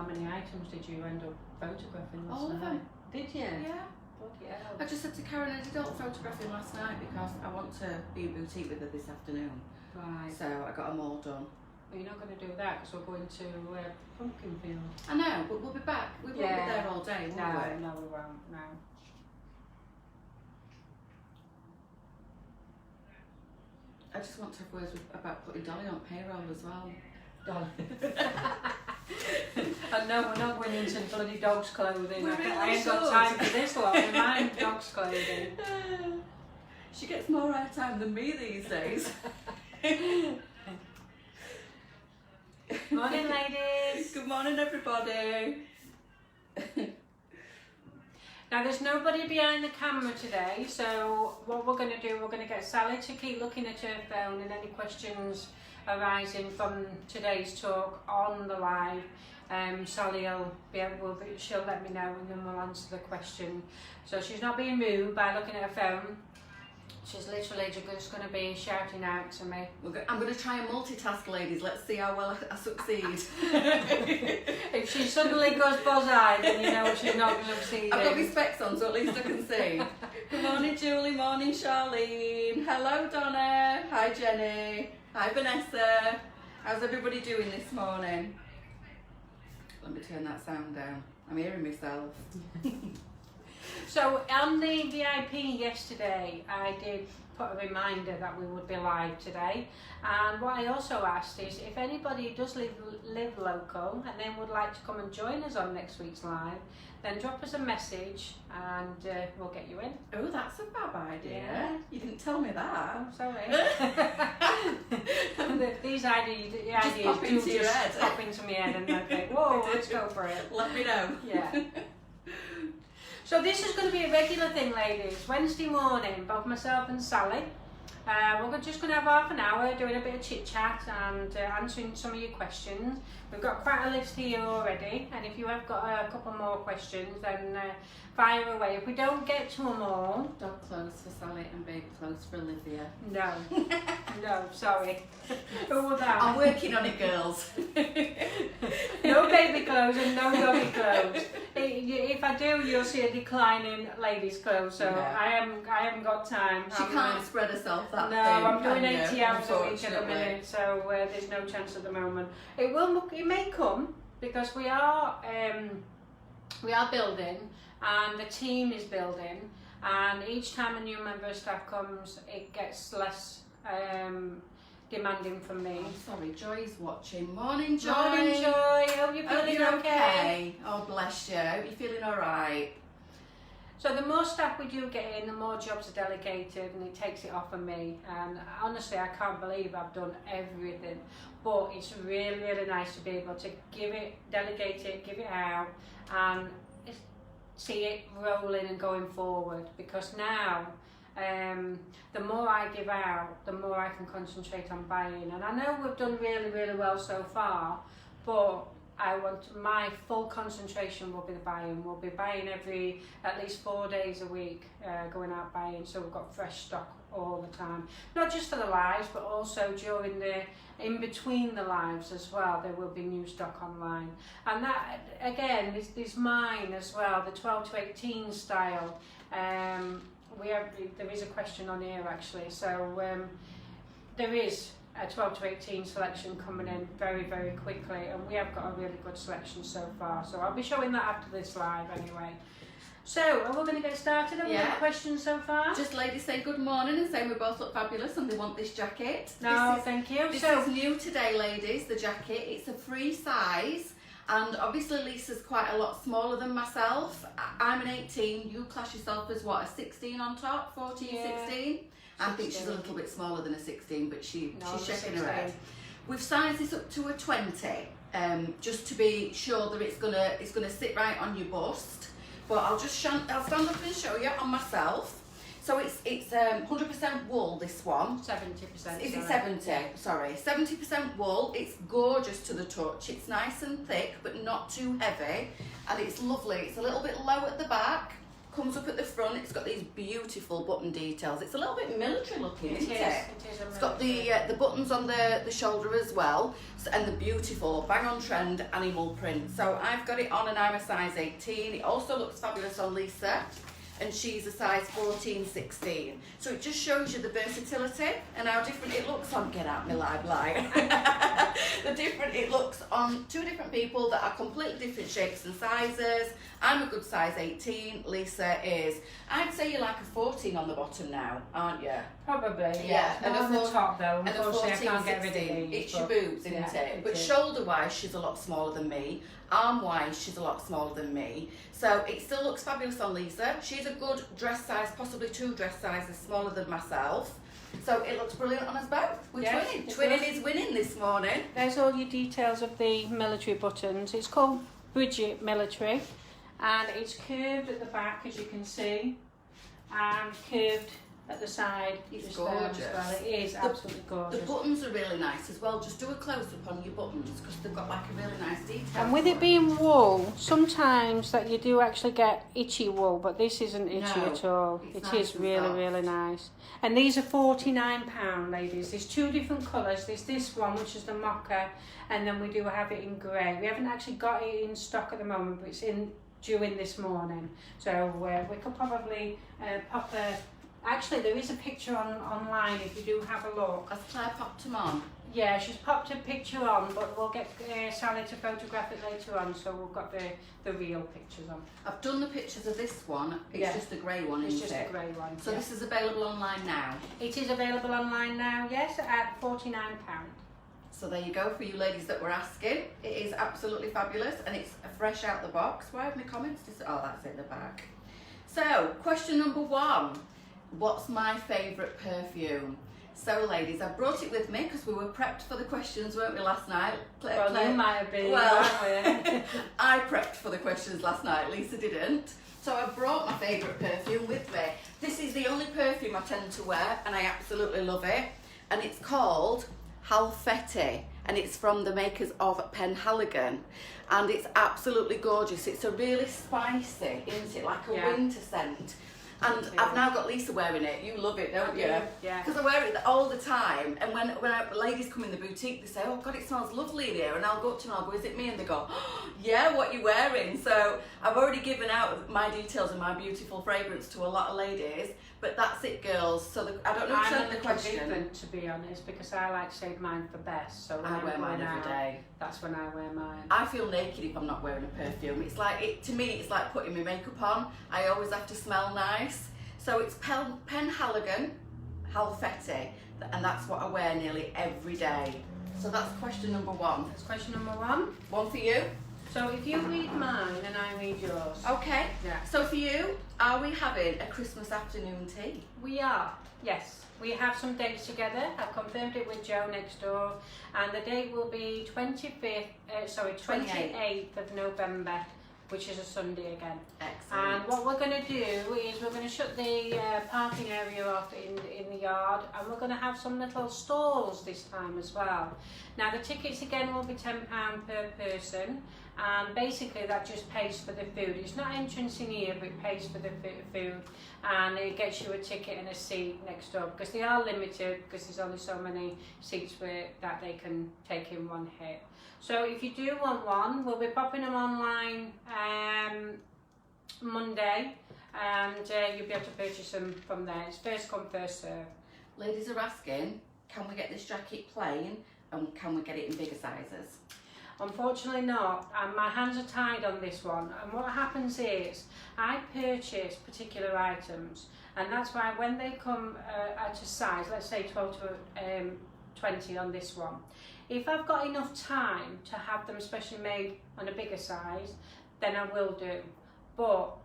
many items did you end up photographing last All of night? them. Did you? Yeah. Bloody hell. I just said to Karen I did all the photographing last night because I want to be in boutique with her this afternoon. Right. So I got them all done. Well, you're not going to do that because we're going to Pumpkin Field. I know, but we'll be back. We won't be there all day, will we? No, we won't. No. I just want to have words about putting Dolly on payroll as well. Dolly. And no, we're not going into bloody dog's clothing. We really I ain't should. got time for this lot. We mind dog's clothing. She gets more airtime than me these days. Morning, ladies. Good morning, everybody. Now, there's nobody behind the camera today, so what we're going to do, we're going to get Sally to keep looking at her phone and any questions arising from today's talk on the live. Sally she'll let me know and then we'll answer the question. So she's not being rude by looking at her phone. She's literally just going to be shouting out to me. I'm going to try and multitask, ladies. Let's see how well I succeed. If she suddenly goes buzz-eyed, then you know she's not going to succeed. I've got my specs on, so at least I can see. Good morning, Julie. Morning, Charlene. Hello, Donna. Hi, Jenny. Hi, Vanessa. How's everybody doing this morning? Let me turn that sound down. I'm hearing myself. So on the VIP yesterday, I did put a reminder that we would be live today, and what I also asked is if anybody does live local and then would like to come and join us on next week's live, then drop us a message and we'll get you in. Oh, that's a fab idea. Yeah. You didn't tell me that. Oh, sorry. These ideas pop into your head. pop into my head and I think, whoa, let's go for it. Let me know. Yeah. So this is going to be a regular thing, ladies. Wednesday morning, both myself and Sally. We're just going to have half an hour doing a bit of chit chat and answering some of your questions. We've got quite a list here already, and if you have got a couple more questions, then fire away. If we don't get to them all, Dog clothes for Sally and baby clothes for Olivia. no, no, sorry. Who was that? I'm working on it, girls. No baby clothes and no doggy clothes. If I do, you'll see a decline in ladies' clothes. So Yeah. I haven't got time. She can't spread herself that No, thin, I'm doing can 80 you? hours a week at the Unfortunately. minute, so there's no chance at the moment. It may come because we are building and the team is building, and each time a new member of staff comes, it gets less demanding from me. Oh, sorry, Joy's watching. Morning, Joy. Morning, Joy. Hope you're Hope feeling you're okay. Oh, bless you. Hope you're feeling all right. So the more staff we do get in, the more jobs are delegated and it takes it off of me. And honestly, I can't believe I've done everything. But it's really, really nice to be able to delegate it, give it out, and see it rolling and going forward. Because now, the more I give out, the more I can concentrate on buying. And I know we've done really, really well so far, but I want my full concentration will be the buying. We'll be buying at least 4 days a week, going out buying, so we've got fresh stock all the time. Not just for the lives, but also during in between the lives as well, there will be new stock online. And that, again, is mine as well, the 12 to 18 style. There is a question on here actually, so there is a 12 to 18 selection coming in very, very quickly, and we have got a really good selection so far, so I'll be showing that after this live anyway. So, are we going to get started? Have we got questions so far? Just ladies say good morning and saying we both look fabulous and they want this jacket. No, thank you. This is new today, ladies, the jacket. It's a free size, and obviously Lisa's quite a lot smaller than myself. I'm an 18, you class yourself as what, a 16 on top, 14, Yeah. 16? I think she's a little bit smaller than a 16, but she's shaking her head. We've sized this up to a 20, just to be sure that it's gonna sit right on your bust. But I'll stand up and show you on myself. So it's 100% wool, this one. 70%. Is it 70? Sorry, 70% wool. It's gorgeous to the touch. It's nice and thick, but not too heavy, and it's lovely. It's a little bit low at the back, comes up at the front. on. It's got these beautiful button details. It's a little bit military looking, isn't it? It is. It's got the buttons on the shoulder as well, and the beautiful bang on trend animal print. So I've got it on and I'm a size 18. It also looks fabulous on Leesa, and she's a size 14-16. So it just shows you the versatility and how different it looks on Get Out My Live Light. The different it looks on two different people that are completely different shapes and sizes. I'm a good size 18, Leesa is. I'd say you're like a 14 on the bottom now, aren't you? Probably, Yeah. And on the top though, And a unfortunately 14, I can't get rid of 16. these. It's your boobs, isn't it? But shoulder-wise, she's a lot smaller than me. Arm-wise, she's a lot smaller than me. So it still looks fabulous on Leesa. She's a good dress size, possibly 2 dress sizes smaller than myself. So it looks brilliant on us both. We're twinning. Twinning is winning this morning. There's all your details of the military buttons. It's called Bridget Military, and it's curved at the back, as you can see, and curved at the side. It's gorgeous. Well. It is absolutely gorgeous. The buttons are really nice as well. Just do a close-up on your buttons because they've got like a really nice detail. And with it being wool, sometimes that you do actually get itchy wool, but this isn't itchy at all. It is really nice. And these are £49, ladies. There's 2 different colours. There's this one, which is the mocha, and then we do have it in grey. We haven't actually got it in stock at the moment, but it's due in this morning. So we could probably pop a... Actually, there is a picture online if you do have a look. Has Claire popped them on? Yeah, she's popped a picture on, but we'll get Sally to photograph it later on, so we've got the real pictures on. I've done the pictures of this one. It's just a grey one, it's isn't it? It's just a grey one. So this is available online now? It is available online now, yes, at £49. So there you go for you ladies that were asking. It is absolutely fabulous and it's fresh out the box. Why have my comments oh, that's it at the back. So, question number 1. What's my favourite perfume? So ladies, I brought it with me because we were prepped for the questions, weren't we, last night? Well, you might have been. Well, I prepped for the questions last night, Leesa didn't. So I brought my favourite perfume with me. This is the only perfume I tend to wear and I absolutely love it. And it's called Halfeti and it's from the makers of Penhaligon. And it's absolutely gorgeous. It's a really spicy, isn't it? Like a winter scent. And I've now got Leesa wearing it. You love it, don't you? Yeah. Because I wear it all the time. And when ladies come in the boutique, they say, oh God, it smells lovely in here. And I'll go up to them and I'll go, is it me? And they go, oh, yeah, what are you wearing? So I've already given out my details and my beautiful fragrance to a lot of ladies. But that's it, girls. So I don't know if you heard the question. I'm different, to be honest, because I like to save mine for best. So when I wear mine every day. That's when I wear mine. I feel naked if I'm not wearing a perfume. It's like, to me, it's like putting my makeup on. I always have to smell nice. So it's Penhaligon Halfeti, and that's what I wear nearly every day. So that's question number 1. That's question number 1. One for you. So if you read mine and I read yours. Okay. Yeah. So for you, are we having a Christmas afternoon tea? We are, yes. We have some dates together. I've confirmed it with Joe next door, and the date will be 28th of November, which is a Sunday again. Excellent. And what we're going to do is we're going to shut the parking area off in the yard, and we're going to have some little stalls this time as well. Now the tickets again will be £10 per person, and basically that just pays for the food. It's not entrance in here, but it pays for the food, and it gets you a ticket and a seat next door, because they are limited, because there's only so many seats that they can take in one hit. So if you do want one, we'll be popping them online Monday, and you'll be able to purchase them from there. It's first come, first serve. Ladies are asking, can we get this jacket plain and can we get it in bigger sizes? Unfortunately not, and my hands are tied on this one. And what happens is, I purchase particular items, and that's why when they come at a size, let's say 12 to 20 on this one, if I've got enough time to have them specially made on a bigger size, then I will do. But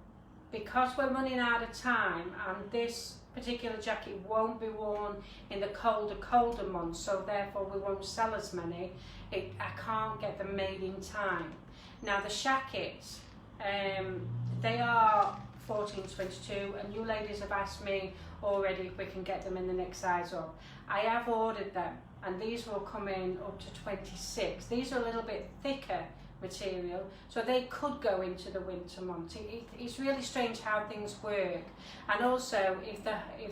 because we're running out of time, and this particular jacket won't be worn in the colder months, so therefore we won't sell as many, I can't get them made in time. Now the shackets, they are 14-22, and you ladies have asked me already if we can get them in the next size up. I have ordered them, and these will come in up to 26. These are a little bit thicker material, so they could go into the winter months. It's really strange how things work, and also if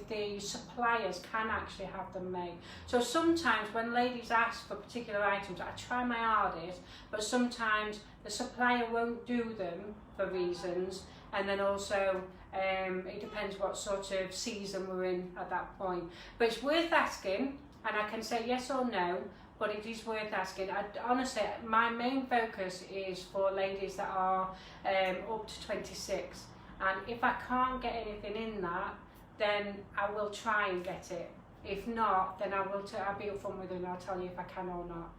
the suppliers can actually have them made. So sometimes when ladies ask for particular items, I try my hardest, but sometimes the supplier won't do them for reasons, and then also it depends what sort of season we're in at that point. But it's worth asking, and I can say yes or no, but it is worth asking. Honestly, my main focus is for ladies that are up to 26, and if I can't get anything in that, then I will try and get it. If not, then I'll be upfront with you and I'll tell you if I can or not.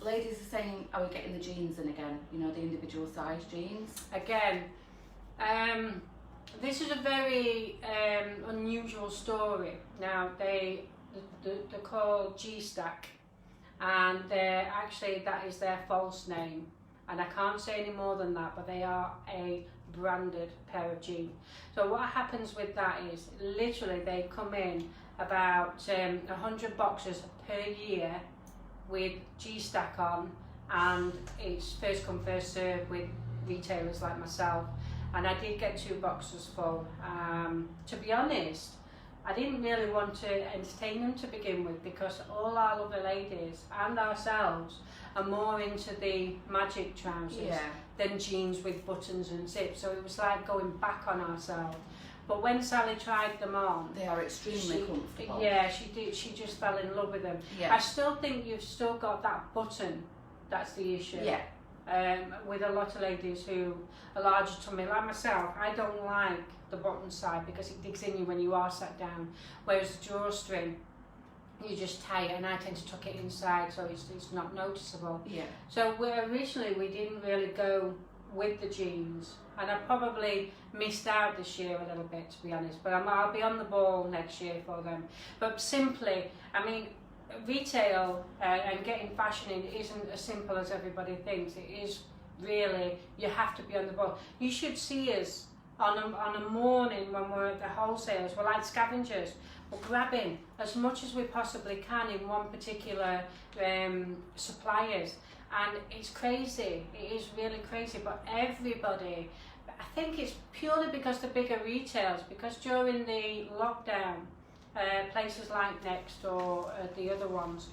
Ladies are saying, are we getting the jeans in again? You know, the individual size jeans? Again, this is a very unusual story. Now, they're called G-Stack, and actually that is their false name, and I can't say any more than that, but they are a branded pair of jeans. So what happens with that is literally they come in about 100 boxes per year with G-Stack on, and it's first come first served with retailers like myself, and I did get 2 boxes full. To be honest, I didn't really want to entertain them to begin with, because all our other ladies and ourselves are more into the magic trousers than jeans with buttons and zips, so it was like going back on ourselves. But when Sally tried them on, they are extremely comfortable. Yeah, she did. She just fell in love with them. Yeah. I still think you've still got that button. That's the issue. Yeah. With a lot of ladies who are larger to me, like myself, I don't like the bottom side because it digs in you when you are sat down. Whereas the drawstring, you just tie it, and I tend to tuck it inside, so it's not noticeable. Yeah. So originally we didn't really go with the jeans, and I probably missed out this year a little bit, to be honest. But I'll be on the ball next year for them. But simply, I mean, retail and getting fashion in isn't as simple as everybody thinks. It is really, you have to be on the ball. You should see us on a morning when we're at the wholesalers. We're like scavengers. We're grabbing as much as we possibly can in one particular suppliers, and it's crazy. It is really crazy. But everybody, I think it's purely because the bigger retails, because during the lockdown, places like Next or the other ones,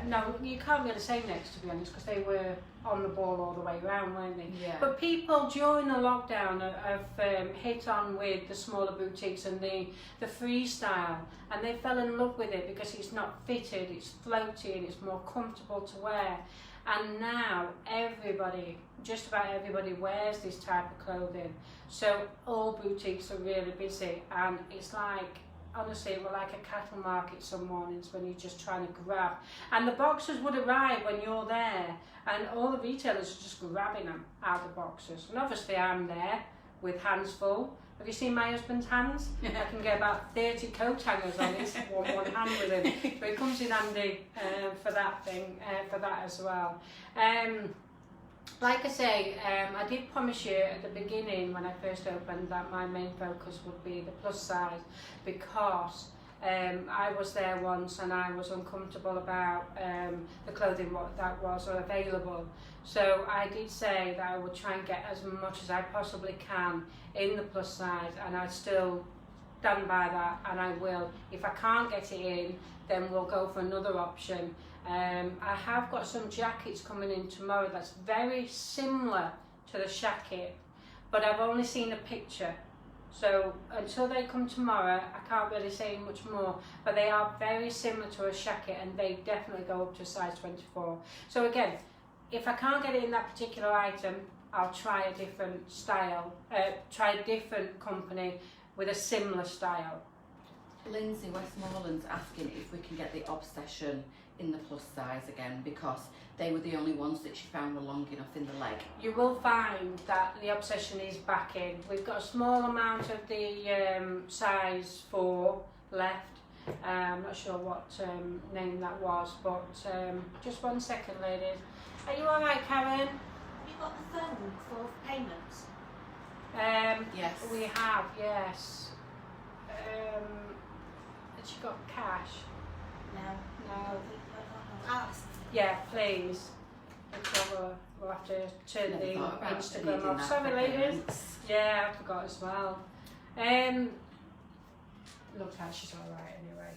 no, you can't really say Next, to be honest, because they were on the ball all the way around, weren't they? Yeah. But people during the lockdown have hit on with the smaller boutiques and the freestyle, and they fell in love with it because it's not fitted, it's floaty, and it's more comfortable to wear. And now everybody, just about everybody, wears this type of clothing. So all boutiques are really busy, and it's like, honestly, we're like a cattle market some mornings when you're just trying to grab. And the boxes would arrive when you're there, and all the retailers are just grabbing them out of the boxes. And obviously I'm there with hands full. Have you seen my husband's hands? I can get about 30 coat hangers on his one hand with him. But it comes in handy for that thing, for that as well. Like I say, I did promise you at the beginning when I first opened that my main focus would be the plus size, because I was there once and I was uncomfortable about the clothing that was available. So I did say that I would try and get as much as I possibly can in the plus size, and I still stand by that, and I will. If I can't get it in, then we'll go for another option. I have got some jackets coming in tomorrow that's very similar to the shacket, but I've only seen a picture. So until they come tomorrow, I can't really say much more, but they are very similar to a shacket, and they definitely go up to size 24. So again, if I can't get it in that particular item, I'll try a different style, try a different company with a similar style. Lindsay Westmoreland's asking if we can get the Obsession in the plus size again, because they were the only ones that she found were long enough in the leg. You will find that the Obsession is back in. We've got a small amount of the size 4 left. I'm not sure what name that was, but just 1 second, ladies. Are you alright, Karen? Have you got the phone for payments? Yes. We have, yes. Has she got cash? No. No. Ask. Yeah, please. We'll have to turn Never the thought about Instagram needing off. that Sorry, for ladies. payments. Yeah, I forgot as well. Looks like she's all right anyway.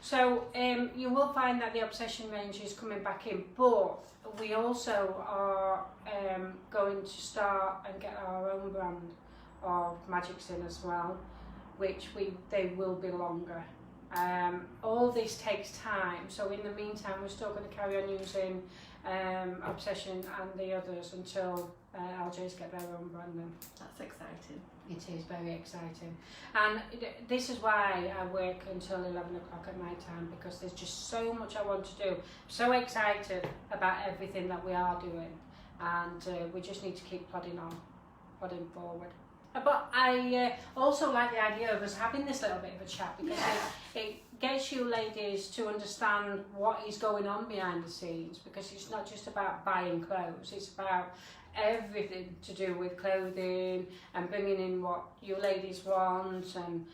So you will find that the Obsession range is coming back in, but we also are going to start and get our own brand of magics in as well, which they will be longer. All this takes time, so in the meantime we're still going to carry on using Obsession and the others until LJ's get their own brand in. That's exciting. It is very exciting, and this is why I work until 11 o'clock at night time, because there's just so much I want to do. I'm so excited about everything that we are doing, and we just need to keep plodding forward. But I also like the idea of us having this little bit of a chat, because it gets you ladies to understand what is going on behind the scenes, because it's not just about buying clothes, it's about everything to do with clothing and bringing in what you ladies want, and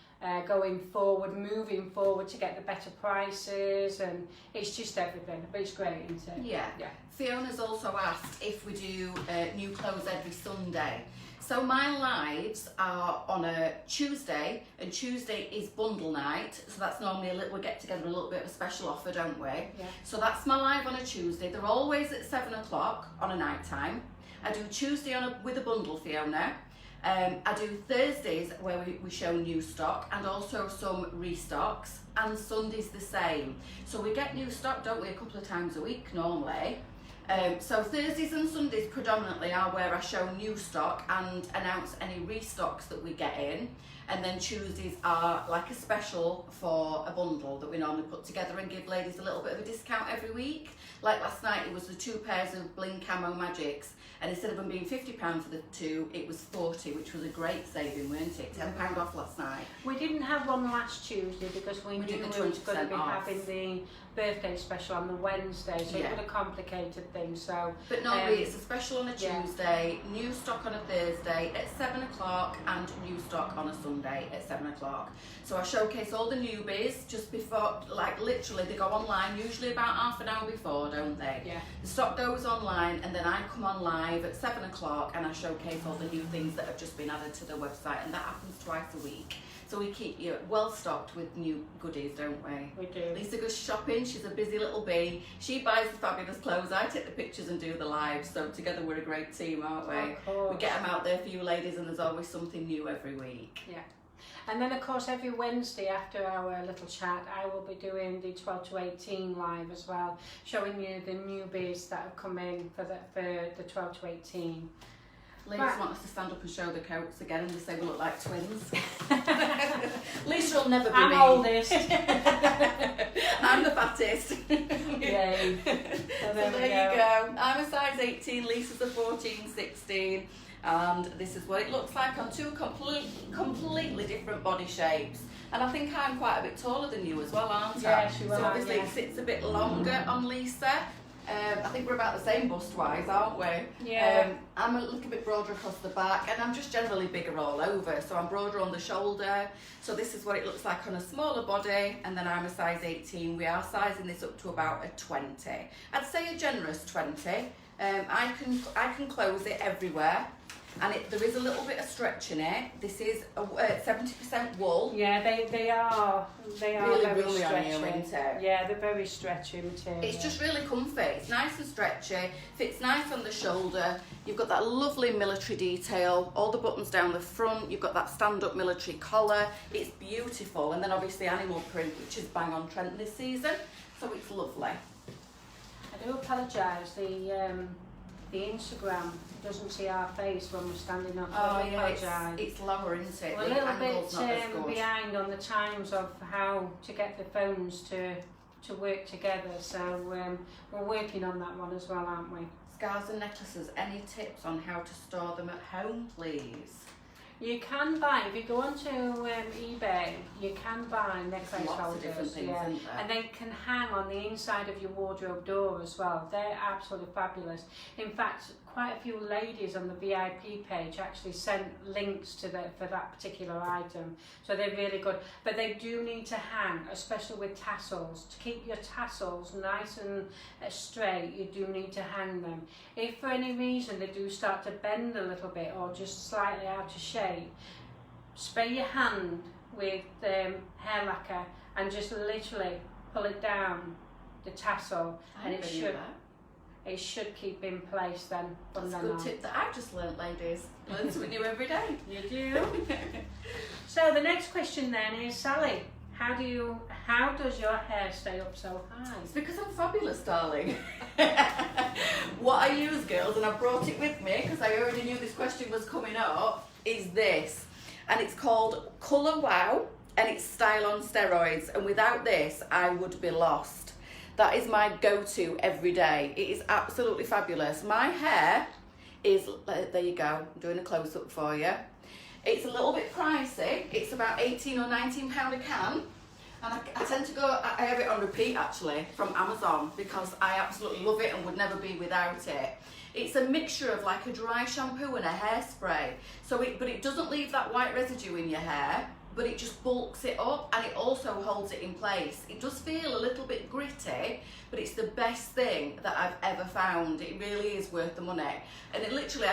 moving forward to get the better prices, and it's just everything. But it's great, isn't it? Yeah. Fiona's also asked if we do new clothes every Sunday. So my lives are on a Tuesday, and Tuesday is bundle night, so that's normally we get together a little bit of a special offer, don't we? Yeah. So that's my live on a Tuesday. They're always at 7 o'clock on a night time. I do Tuesday with a bundle, Fiona. I do Thursdays where we show new stock and also some restocks, and Sunday's the same. So we get new stock, don't we, a couple of times a week normally. So Thursdays and Sundays predominantly are where I show new stock and announce any restocks that we get in, and then Tuesdays are like a special for a bundle that we normally put together and give ladies a little bit of a discount every week. Like last night it was the 2 pairs of bling camo magics, and instead of them being £50 for the 2, it was 40, which was a great saving, weren't it? £10 off last night. We didn't have one last Tuesday because we knew we were going to be having the birthday special on the Wednesday, so it would have complicated things. So, but normally it's a special on a Tuesday, new stock on a Thursday at 7 o'clock, and new stock on a Sunday at 7 o'clock. So I showcase all the newbies just before, like literally they go online, usually about half an hour before, don't they? Yeah. The stock goes online, and then I come on live at 7 o'clock and I showcase all the new things that have just been added to the website, and that happens twice a week. So we keep you well stocked with new goodies, don't we? We do. Leesa goes shopping, she's a busy little bee. She buys the fabulous clothes, I take the pictures and do the lives, so together we're a great team, aren't we? Of course. We get them out there for you ladies, and there's always something new every week. Yeah. And then of course every Wednesday after our little chat I will be doing the 12 to 18 live as well, showing you the newbies that have come in for the 12 to 18. Ladies want us to stand up and show the coats again, and they say we look like twins. Leesa will never be I'm me. oldest. I'm the fattest. Yay. So there you go. I'm a size 18, Leesa's a 14-16, and this is what it looks like on 2 completely different body shapes. And I think I'm quite a bit taller than you as well, aren't I? Yes, you are. So obviously it sits a bit longer on Leesa. I think we're about the same bust-wise, aren't we? Yeah. I'm a little bit broader across the back, and I'm just generally bigger all over, so I'm broader on the shoulder. So this is what it looks like on a smaller body, and then I'm a size 18. We are sizing this up to about a 20. I'd say a generous 20. I can close it everywhere, and there is a little bit of stretch in it. This is 70% wool. Yeah, they are really very roomy on you, stretchy. isn't it? Yeah, they're very stretchy material. It's just really comfy. It's nice and stretchy, fits nice on the shoulder. You've got that lovely military detail, all the buttons down the front. You've got that stand-up military collar. It's beautiful, and then obviously animal print, which is bang on trend this season. So it's lovely. I do apologise. The Instagram doesn't see our face when we're standing up. So I apologise. It's lower, isn't it? We're a The little angle's not as bit good. behind on the times of how to get the phones to work together. So we're working on that one as well, aren't we? Scarves and necklaces, any tips on how to store them at home, please? You can buy, if you go onto eBay, you can buy necklace Lots holders, of different things, isn't there? and they can hang on the inside of your wardrobe door as well. They're absolutely fabulous. In fact, quite a few ladies on the VIP page actually sent links to for that particular item, so they're really good. But they do need to hang, especially with tassels. To keep your tassels nice and straight, you do need to hang them. If for any reason they do start to bend a little bit or just slightly out of shape, spray your hand with hair lacquer and just literally pull it down the tassel, and it should keep in place then. That's a good tip that I've just learnt, ladies. Learn something new every day. You do. So the next question then is, Sally, how does your hair stay up so high? It's because I'm fabulous, darling. What I use, girls, and I brought it with me because I already knew this question was coming up, is this. And it's called Colour Wow, and it's style on steroids. And without this, I would be lost. That is my go-to every day. It is absolutely fabulous. My hair is, there you go, I'm doing a close-up for you. It's a little bit pricey. It's about 18 or 19 pound a can. And I tend to go, I have it on repeat actually from Amazon because I absolutely love it and would never be without it. It's a mixture of like a dry shampoo and a hairspray. But it doesn't leave that white residue in your hair, but it just bulks it up and it also holds it in place. It does feel a little bit gritty, but it's the best thing that I've ever found. It really is worth the money. And it literally,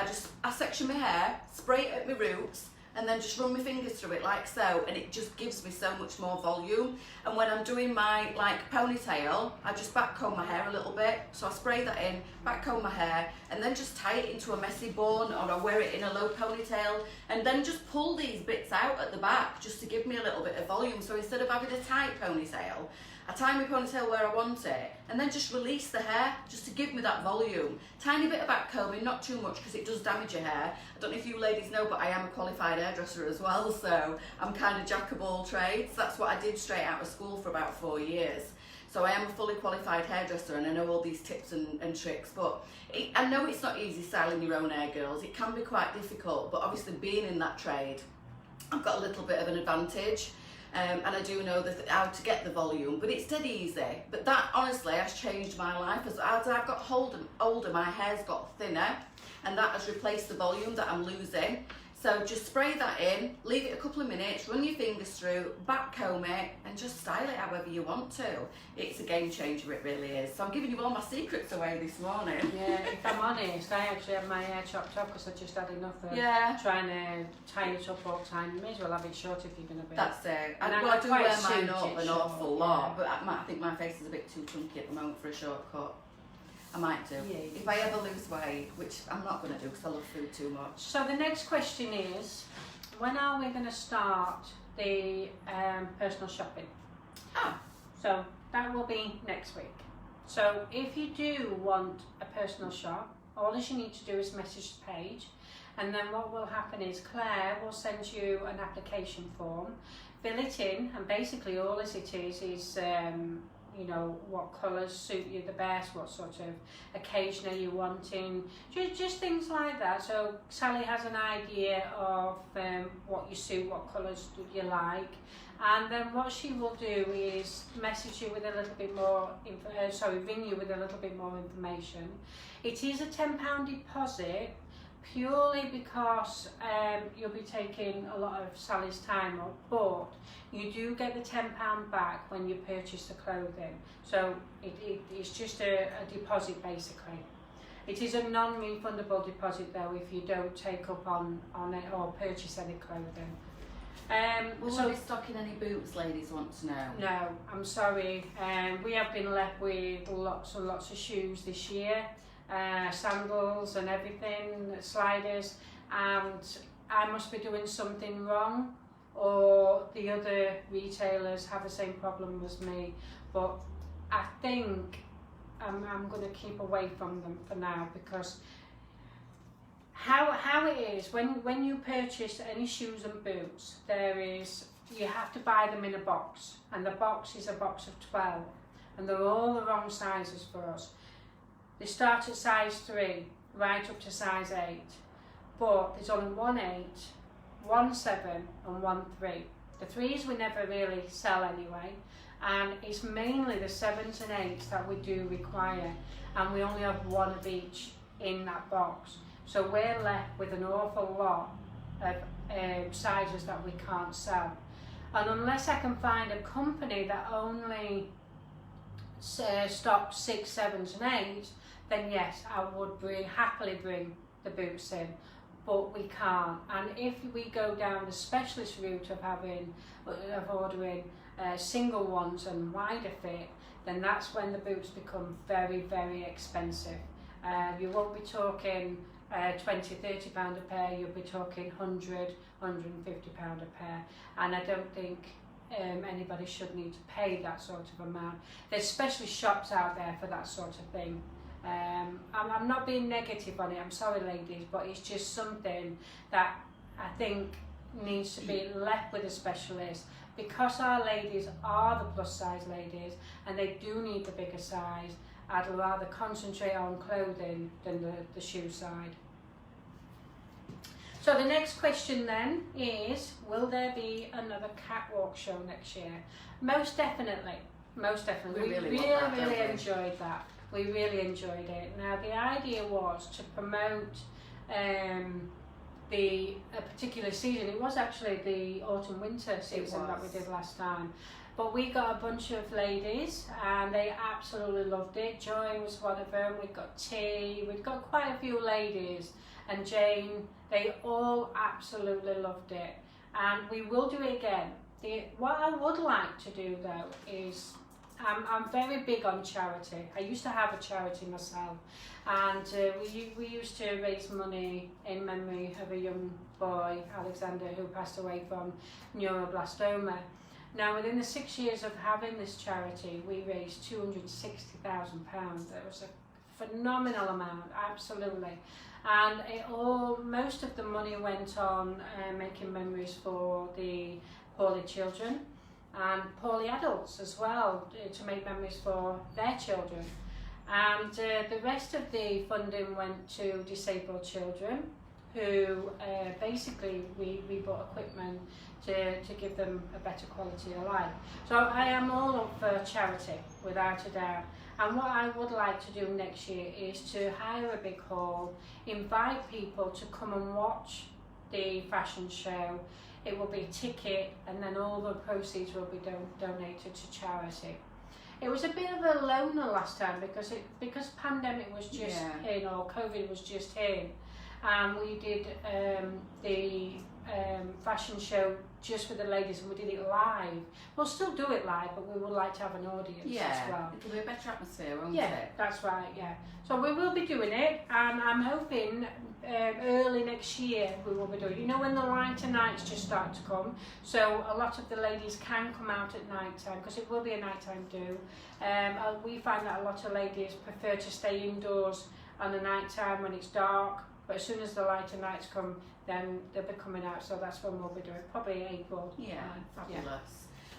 I section my hair, spray it at my roots, and then just run my fingers through it like so, and it just gives me so much more volume. And when I'm doing my ponytail, I just back comb my hair a little bit, so I spray that in, back comb my hair, and then just tie it into a messy bun, or I wear it in a low ponytail, and then just pull these bits out at the back just to give me a little bit of volume. So instead of having a tight ponytail, I tie my ponytail where I want it, and then just release the hair just to give me that volume. Tiny bit of back combing, not too much because it does damage your hair. I don't know if you ladies know, but I am a qualified hairdresser as well, so I'm kind of jack of all trades. That's what I did straight out of school for about 4 years. So I am a fully qualified hairdresser and I know all these tips and tricks, but I know it's not easy styling your own hair, girls. It can be quite difficult, but obviously being in that trade, I've got a little bit of an advantage. And I do know how to get the volume, but it's dead easy. But that honestly has changed my life. As I've got older, my hair's got thinner, and that has replaced the volume that I'm losing. So just spray that in, leave it a couple of minutes, run your fingers through, back comb it, and just style it however you want to. It's a game changer, it really is. So I'm giving you all my secrets away this morning. Yeah, if I'm honest, I actually have my hair chopped off because I just had enough of trying to tie it up all the time. You may as well have it short if you're going to be. That's it. And I do wear mine up an short, awful lot, but I think my face is a bit too chunky at the moment for a shortcut. I might do. Yeah, if I ever lose weight, which I'm not going to do because I love food too much. So the next question is, when are we going to start the personal shopping? So that will be next week. So if you do want a personal shop, all you need to do is message the page, and then what will happen is Claire will send you an application form, fill it in, and basically all it is you know, what colours suit you the best, what sort of occasion are you wanting, just things like that. So Sally has an idea of what you suit, what colours do you like, and then what she will do is message you with a little bit more, ring you with a little bit more information. It is a £10 deposit, purely because you'll be taking a lot of Sally's time up, but you do get the £10 back when you purchase the clothing. So it's just a deposit basically. It is a non-refundable deposit though if you don't take up on it or purchase any clothing. Will we be stocking any boots, ladies want to know? No, I'm sorry. We have been left with lots and lots of shoes this year. Sandals and everything, sliders, and I must be doing something wrong, or the other retailers have the same problem as me, but I think I'm going to keep away from them for now, because how it is when you purchase any shoes and boots, you have to buy them in a box, and the box is a box of 12, and they're all the wrong sizes for us. They start at size 3, right up to size 8, but there's only 1 8, 1 7 and 1 3. The 3s we never really sell anyway, and it's mainly the 7s and 8s that we do require, and we only have 1 of each. in that box. So we're left with an awful lot of sizes that we can't sell. And unless I can find a company that only stocks 6, 7s and 8s, then yes, I would happily bring the boots in. But we can't. And if we go down the specialist route of ordering single ones and wider fit, then that's when the boots become very, very expensive. You won't be talking 20, 30 pound a pair, you'll be talking 100, 150 pound a pair. And I don't think anybody should need to pay that sort of amount. There's specialist shops out there for that sort of thing. I'm not being negative on it, I'm sorry ladies, but it's just something that I think needs to be left with a specialist, because our ladies are the plus size ladies and they do need the bigger size. I'd rather concentrate on clothing than the shoe side. So the next question then is, will there be another catwalk show next year? Most definitely, most definitely. We really enjoyed that. We really enjoyed it. Now the idea was to promote a particular season. It was actually the autumn-winter season that we did last time. But we got a bunch of ladies and they absolutely loved it. Joy was one of them, we got T, we've got quite a few ladies, and Jane, they all absolutely loved it. And we will do it again. What I would like to do though is, I'm very big on charity. I used to have a charity myself, and we used to raise money in memory of a young boy, Alexander, who passed away from neuroblastoma. Now, within the 6 years of having this charity, we raised £260,000. That was a phenomenal amount, absolutely. And most of the money went on making memories for the poorly children and poorly adults as well, to make memories for their children. And the rest of the funding went to disabled children who basically we bought equipment to give them a better quality of life. So I am all up for charity, without a doubt. And what I would like to do next year is to hire a big hall, invite people to come and watch the fashion show. It will be a ticket, and then all the proceeds will be donated to charity. It was a bit of a loner last time because pandemic was just in, or COVID was just in, and we did the fashion show just with the ladies, and we did it live. We'll still do it live, but we would like to have an audience as well. It'll be a better atmosphere, won't it? Yeah, that's right, yeah. So we will be doing it, and I'm hoping early next year we will be doing it. You know, when the lighter nights just start to come, so a lot of the ladies can come out at night time, because it will be a nighttime do. We find that a lot of ladies prefer to stay indoors on the night time when it's dark, but as soon as the lighter nights come, then they'll be coming out, so that's when we'll be doing it, probably April. Yeah, fabulous. Yeah.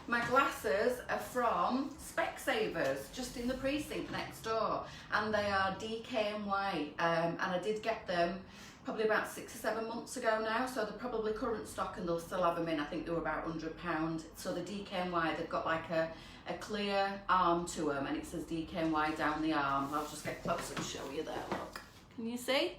My glasses are from Specsavers, just in the precinct next door, and they are DKNY, and I did get them probably about 6 or 7 months ago now, so they're probably current stock and they'll still have them in. I think they were about £100. So the DKNY, they've got like a clear arm to them, and it says DKNY down the arm. I'll just get closer and show you there, look. Can you see?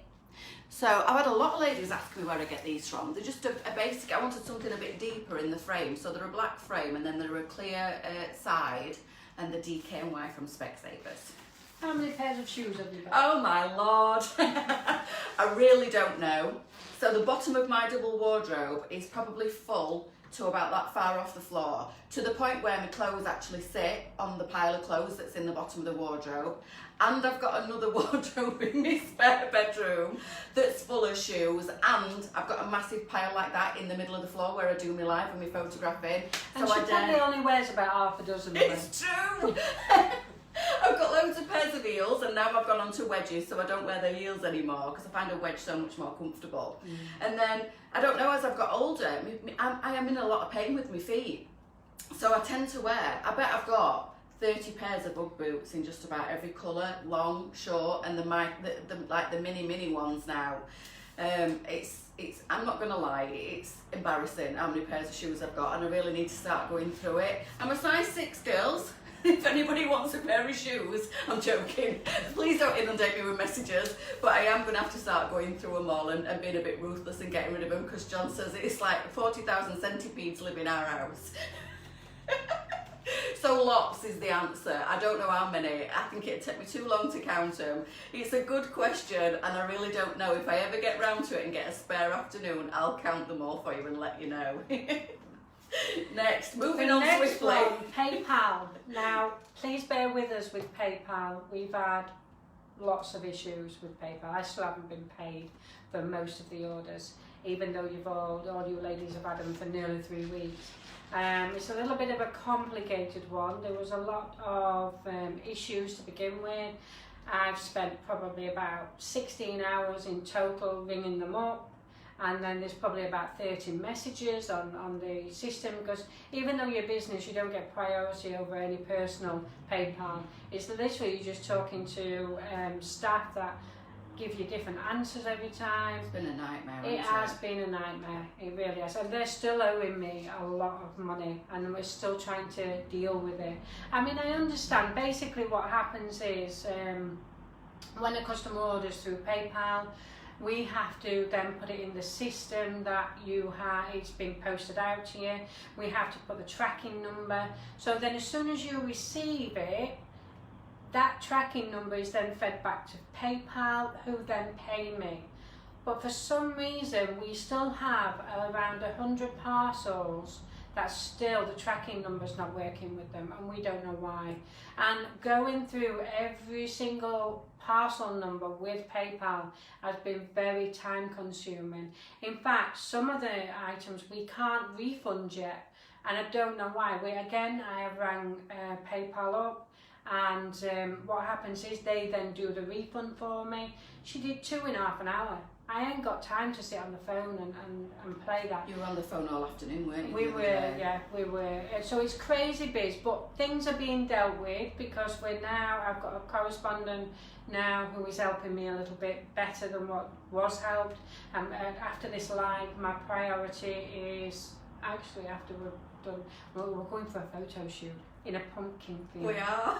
So I've had a lot of ladies ask me where I get these from. They're just a basic, I wanted something a bit deeper in the frame. So they're a black frame, and then they're a clear side, and the DKNY from Specsavers. How many pairs of shoes have you got? Oh my lord. I really don't know. So the bottom of my double wardrobe is probably full to about that far off the floor, to the point where my clothes actually sit on the pile of clothes that's in the bottom of the wardrobe. And I've got another wardrobe in my spare bedroom that's full of shoes, and I've got a massive pile like that in the middle of the floor where I do my live and my photographing. And so she probably only wears about half a dozen of them. It's true! I've got loads of pairs of heels, and now I've gone on to wedges, so I don't wear the heels anymore because I find a wedge so much more comfortable. And then, I don't know, as I've got older, I am in a lot of pain with my feet. So I tend to wear, I bet I've got 30 pairs of Ugg boots in just about every colour, long, short, and the mini ones now. I'm not gonna lie, it's embarrassing how many pairs of shoes I've got, and I really need to start going through it. I'm a size 6, girls. If anybody wants a pair of shoes, I'm joking. Please don't inundate me with messages. But I am going to have to start going through them all and being a bit ruthless and getting rid of them, because John says it's like 40,000 centipedes live in our house. So lots is the answer. I don't know how many. I think it'd take me too long to count them. It's a good question, and I really don't know. If I ever get round to it and get a spare afternoon, I'll count them all for you and let you know. Next, moving on swiftly. One, PayPal. Now, please bear with us with PayPal. We've had lots of issues with PayPal. I still haven't been paid for most of the orders, even though all you ladies have had them for nearly 3 weeks. It's a little bit of a complicated one. There was a lot of issues to begin with. I've spent probably about 16 hours in total ringing them up, and then there's probably about 30 messages on the system, because even though you're business, you don't get priority over any personal PayPal. It's literally you're just talking to staff that give you different answers every time. It's been a nightmare. It has been a nightmare, it really has, and they're still owing me a lot of money, and we're still trying to deal with it. I mean, I understand. Basically what happens is when a customer orders through PayPal, we have to then put it in the system that it's been posted out to you. We have to put the tracking number, so then as soon as you receive it, that tracking number is then fed back to PayPal, who then pay me. But for some reason, we still have around 100 parcels that still the tracking number's not working with them, and we don't know why. And going through every single parcel number with PayPal has been very time consuming. In fact, some of the items we can't refund yet, and I don't know why. I have rang PayPal up, and what happens is they then do the refund for me. She did 2.5 hours. I ain't got time to sit on the phone and play that. You were on the phone all afternoon, weren't you? We were. So it's crazy biz, but things are being dealt with, because I've got a correspondent now who is helping me a little bit better than what was helped. And after this live, my priority is actually, after we're done, we're going for a photo shoot in a pumpkin theme. We are.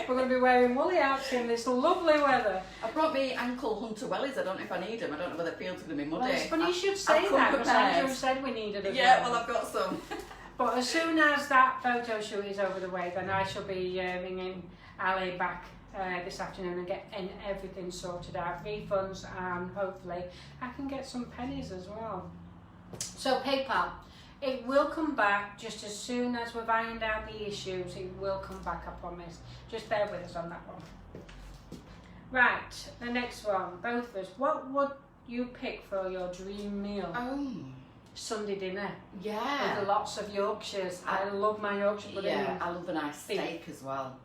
We're going to be wearing woolly hats in this lovely weather. I brought me ankle hunter wellies. I don't know if I need them. I don't know whether the field's going to be muddy. Well, it's funny you should say that, because Andrew said we needed them. Yeah, well, I've got some. But as soon as that photo shoot is over the way, then I shall be ringing Ali back this afternoon and getting everything sorted out, refunds, and hopefully I can get some pennies as well. So PayPal. It will come back just as soon as we've ironed out the issues. It will come back, I promise. Just bear with us on that one. Right, the next one, both of us. What would you pick for your dream meal? Sunday dinner. Yeah. With lots of Yorkshires. I love my Yorkshire pudding. Yeah, I love a nice steak as well.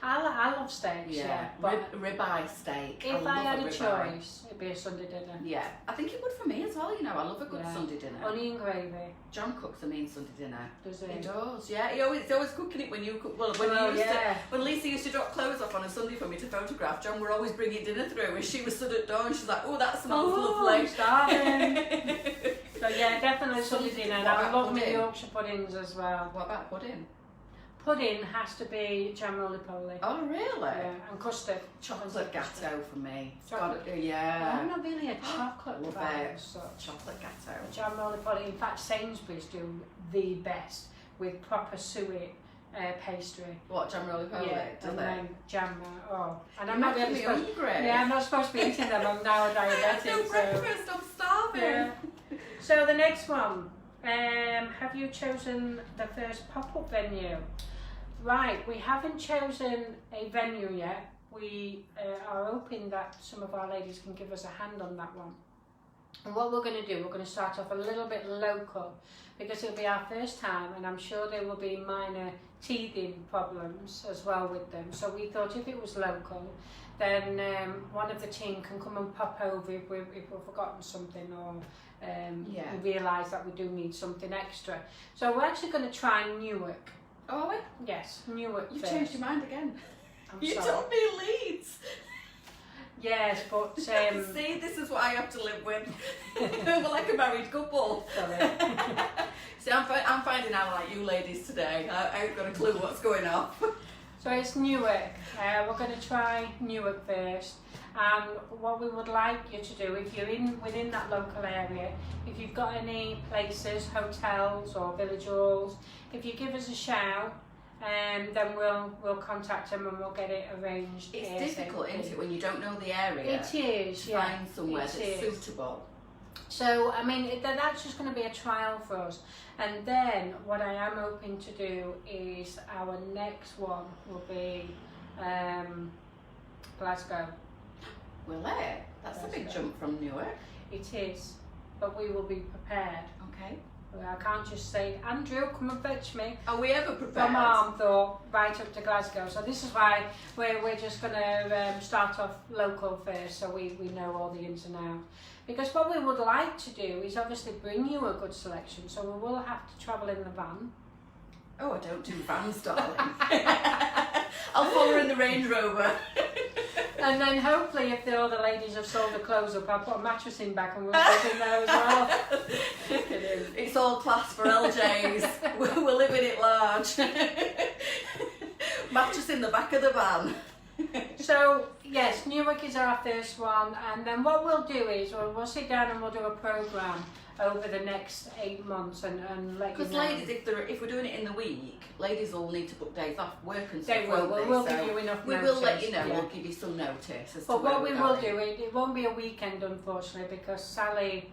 I love steaks, yeah. But ribeye steak. If I had a choice, it'd be a Sunday dinner. Yeah, I think it would for me as well, you know. I love a good Sunday dinner. Onion gravy. John cooks a mean Sunday dinner. Does he? He does, yeah. He's always cooking it when you cook. Well, when Lisa used to drop clothes off on a Sunday for me to photograph, John would always bring dinner through, and she was stood at door and she's like, oh, that smells lovely. I'm starving. So yeah, definitely Sunday dinner. And I love my Yorkshire puddings as well. What about pudding? Pudding has to be jam roly-poly. Oh, really? Yeah, and custard. Chocolate gatto for me. Yeah. I'm not really a chocolate fan as such. Chocolate gatto. Jam roly-poly. In fact, Sainsbury's do the best with proper suet pastry. What, jam roly-poly? Yeah, and then jam. And I'm not really hungry. Yeah, I'm not supposed to be eating them. I'm now a diabetic. No breakfast. I'm starving. Yeah. So the next one. Have you chosen the first pop-up venue? Right, we haven't chosen a venue yet. We are hoping that some of our ladies can give us a hand on that one. And what we're going to do, we're going to start off a little bit local, because it'll be our first time, and I'm sure there will be minor teething problems as well with them. So we thought if it was local, then one of the team can come and pop over if we've forgotten something, or we realise that we do need something extra. So we're actually going to try Newark. Oh, are we? Yes, Newark. You've changed your mind again. You told me Leeds. Yes, but see, this is what I have to live with. We're like a married couple. Sorry. See, I'm finding out like you ladies today. I ain't got a clue what's going on. So it's Newark. We're going to try Newark first. And what we would like you to do, if you're within that local area, if you've got any places, hotels or village halls, if you give us a shout, then we'll contact them and we'll get it arranged. It's difficult, isn't it, when you don't know the area? It is, to find somewhere that's suitable. So, I mean, that's just going to be a trial for us. And then what I am hoping to do is our next one will be Glasgow. Will it? That's a big jump from Newark. It is, but we will be prepared. Okay. I can't just say, Andrew, come and fetch me. Are we ever prepared? From Armthorpe right up to Glasgow. So this is why we're just going to start off local first, so we know all the ins and outs. Because what we would like to do is obviously bring you a good selection, so we will have to travel in the van. Oh, I don't do vans, darling. I'll follow her in the Range Rover. And then hopefully if the other ladies have sold the clothes up, I'll put a mattress in back and we'll sit in there as well. It's all class for LJs. We're living it large. Mattress in the back of the van. So yes, Newark is our first one, and then what we'll do is we'll sit down and we'll do a programme over the next 8 months and let you know. Because ladies, if we're doing it in the week, ladies will need to book days off work and stuff. They will. We'll give you enough notice. We will let you know. Yeah. We'll give you some notice. But what we will do, it won't be a weekend, unfortunately, because Sally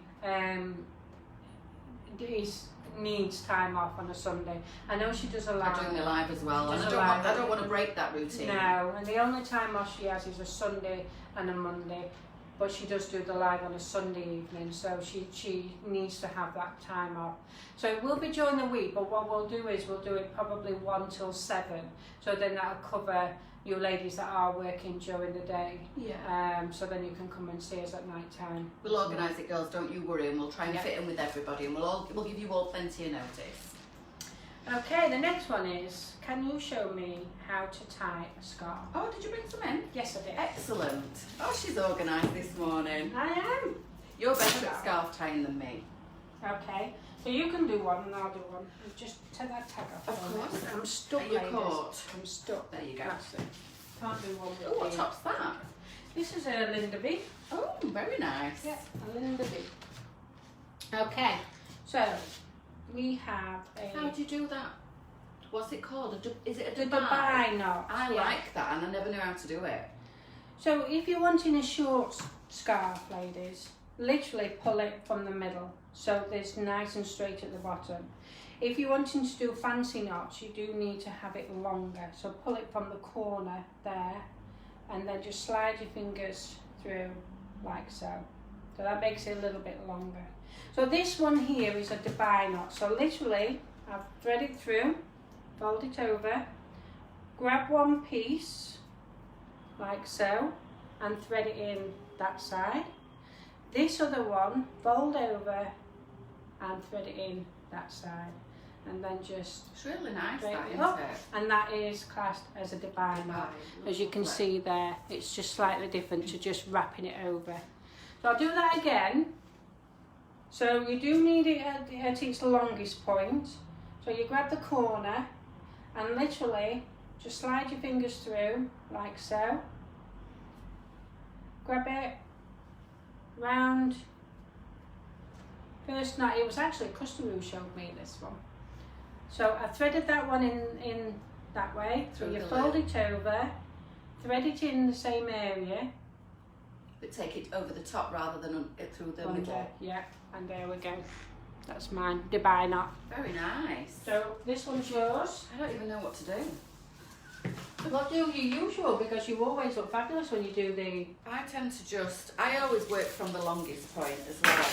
needs time off on a Sunday. I know she does a live. I'm doing a live as well, and I don't want to break that routine. No, and the only time off she has is a Sunday and a Monday. But she does do the live on a Sunday evening, so she needs to have that time off. So it will be during the week, but what we'll do is we'll do it probably 1 till 7. So then that'll cover you ladies that are working during the day. Yeah. So then you can come and see us at night time. We'll organise it, girls. Don't you worry, and we'll try and fit in with everybody, and we'll give you all plenty of notice. Okay, the next one is, can you show me how to tie a scarf? Oh, did you bring some in? Yes, I did. Excellent. Oh, she's organised this morning. I am. You're better at scarf tying than me. Okay, so you can do one and I'll do one. Just take that tag off. Of course. I'm stuck. Are you caught? I'm stuck. There you go. That's it. Can't do one with Oh, what top's that? This is a Linda B. Oh, very nice. Yeah, a Linda B. Okay, so we have a... How do you do that? What's it called? Is it a the Dubai? Dubai knot. I like that, and I never knew how to do it. So if you're wanting a short scarf, ladies, literally pull it from the middle, so it's nice and straight at the bottom. If you're wanting to do fancy knots, you do need to have it longer. So pull it from the corner there, and then just slide your fingers through like so. So that makes it a little bit longer. So this one here is a Dubai knot. So literally, I've threaded it through, fold it over, grab one piece like so, and thread it in that side. This other one, fold over and thread it in that side, and then just it's really nice, that, isn't up, it? and that is classed as a Dubai knot. As you can see there, it's just slightly different to just wrapping it over. So I'll do that again. So you do need it at its longest point. So you grab the corner and literally just slide your fingers through like so. Grab it round. First knot, it was actually a customer who showed me this one. So I threaded that one in that way. So you fold it over, thread it in the same area. But take it over the top rather than through the middle. Yeah, and there we go. That's mine, Dubai knot. Very nice. So this one's yours. I don't even know what to do. Well, do your usual, because you always look fabulous when you do the... I tend to I always work from the longest point as well.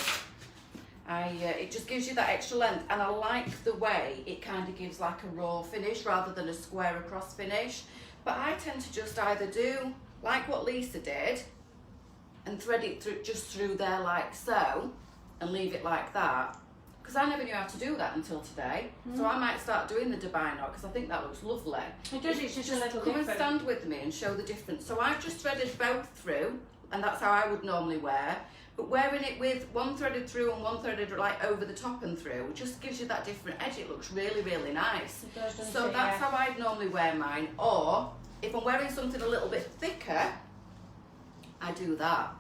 It just gives you that extra length, and I like the way it kind of gives like a raw finish rather than a square across finish. But I tend to just either do like what Leesa did and thread it just through there like so and leave it like that. Because I never knew how to do that until today. So I might start doing the Dubai knot because I think that looks lovely. It does, it's just a little come different. and stand with me and show the difference. So I've just threaded both through, and that's how I would normally wear. but wearing it with one threaded through and one threaded like over the top and through just gives you that different edge. It looks really, really nice. It does, doesn't So it? that's how I'd normally wear mine. Or if I'm wearing something a little bit thicker, I do that.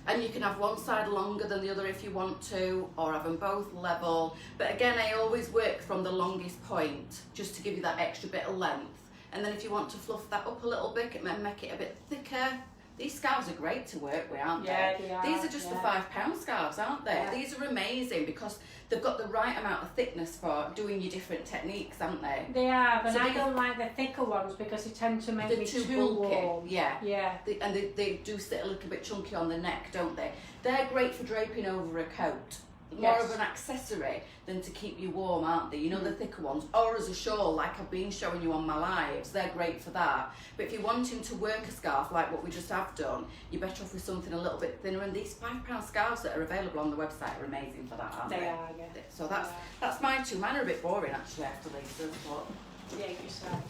And you can have one side longer than the other if you want to, or have them both level. But again, I always work from the longest point, just to give you that extra bit of length. And then if you want to fluff that up a little bit and make it a bit thicker, these scarves are great to work with, aren't Yeah, they? they are, These are just the £5 scarves, aren't they? Yeah. These are amazing because they've got the right amount of thickness for doing your different techniques, haven't they? They are, but So I don't like the thicker ones because they tend to make They're me too too bulky. warm. Yeah. Yeah. They do sit a little bit chunky on the neck, don't they? They're great for draping over a coat. More Yes. of an accessory than to keep you warm, aren't they? You know, the thicker ones. Or as a shawl, like I've been showing you on my lives, they're great for that. But if you're wanting to work a scarf like what we just have done, you're better off with something a little bit thinner. And these £5 scarves that are available on the website are amazing for that, aren't they? They are, yeah. So that's my two. Mine are a bit boring actually after Leesa's, but Yeah, you said.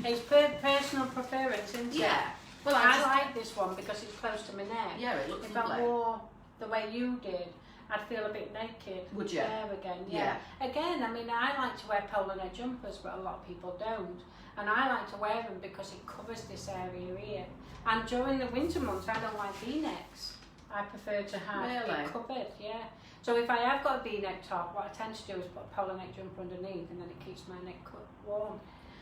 It's personal preference, isn't it? yeah. Well, I like this one because it's close to my neck. Yeah, it looks If lovely. I wore the way you did, I'd feel a bit naked. Would you? There again, yeah. Again, I mean, I like to wear polo neck jumpers, but a lot of people don't. And I like to wear them because it covers this area here. And during the winter months, I don't like V-necks. I prefer to have Really? it covered, yeah. So if I have got a V-neck top, what I tend to do is put a polo neck jumper underneath, and then it keeps my neck warm.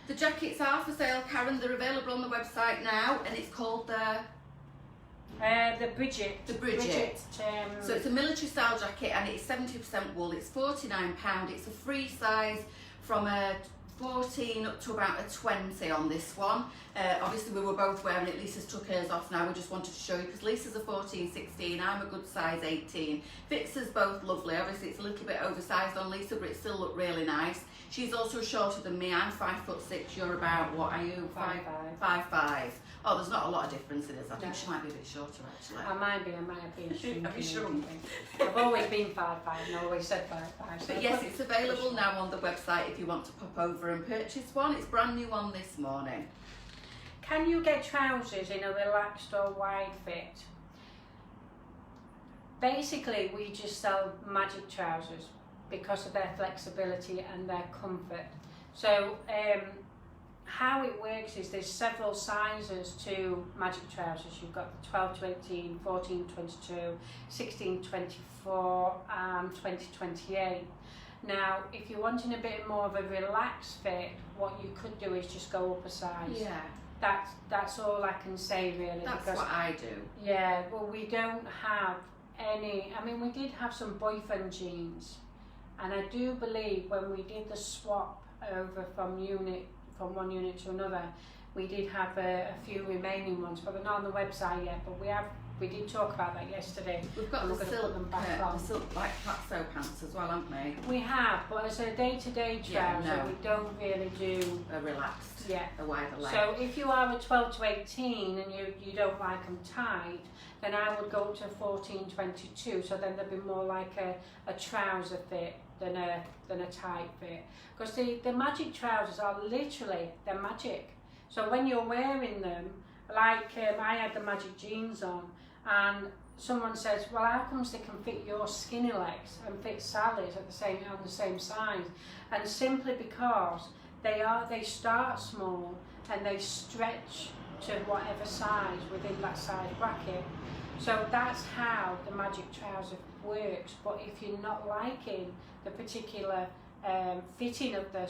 The jackets are for sale, Karen. They're available on the website now, and it's called the Bridget. The Bridget. So it's a military style jacket and it's 70% wool. It's £49. It's a free size from a 14 up to about a 20 on this one. Obviously we were both wearing it. Lisa's took hers off now. We just wanted to show you because Lisa's a 14, 16. I'm a good size 18. Fits us both lovely. Obviously it's a little bit oversized on Lisa, but it still looked really nice. She's also shorter than me. I'm 5'6". You're about, what are you? 5'5". Oh, there's not a lot of difference in us. I think she might be a bit shorter actually. I might have been shrinking. Have you shrunk? I've always been 5'5" and always said 5'5". So But yes, it's available now on the website if you want to pop over and purchase one. It's brand new on this morning. Can you get trousers in a relaxed or wide fit? Basically, we just sell magic trousers because of their flexibility and their comfort. So how it works is there's several sizes to magic trousers. You've got the 12 to 18, 14 to 22, 16 to 24 and 20 to 28. Now, if you're wanting a bit more of a relaxed fit, what you could do is just go up a size. Yeah, That's all I can say really. that's because, what I do. yeah, well, we don't have any. I mean, we did have some boyfriend jeans, and I do believe when we did the swap over from one unit to another, we did have a few remaining ones, but they're not on the website yet. But we did talk about that yesterday. We've got and the we're going to put them back on. silk black plateau pants as well, haven't we? We have, but as a day-to-day Yeah, trouser, no. we don't really do. A relaxed, Yeah. a wider leg. So if you are a 12 to 18 and you don't like them tight, then I would go up to 14, 22. So then they'd be more like a trouser fit than a tight fit. Because the magic trousers are literally, they're magic. So when you're wearing them, like I had the magic jeans on, and someone says, well, how comes they can fit your skinny legs and fit Sally's on the same size? And simply because they start small and they stretch to whatever size within that size bracket. So that's how the magic trouser works. But if you're not liking the particular fitting of the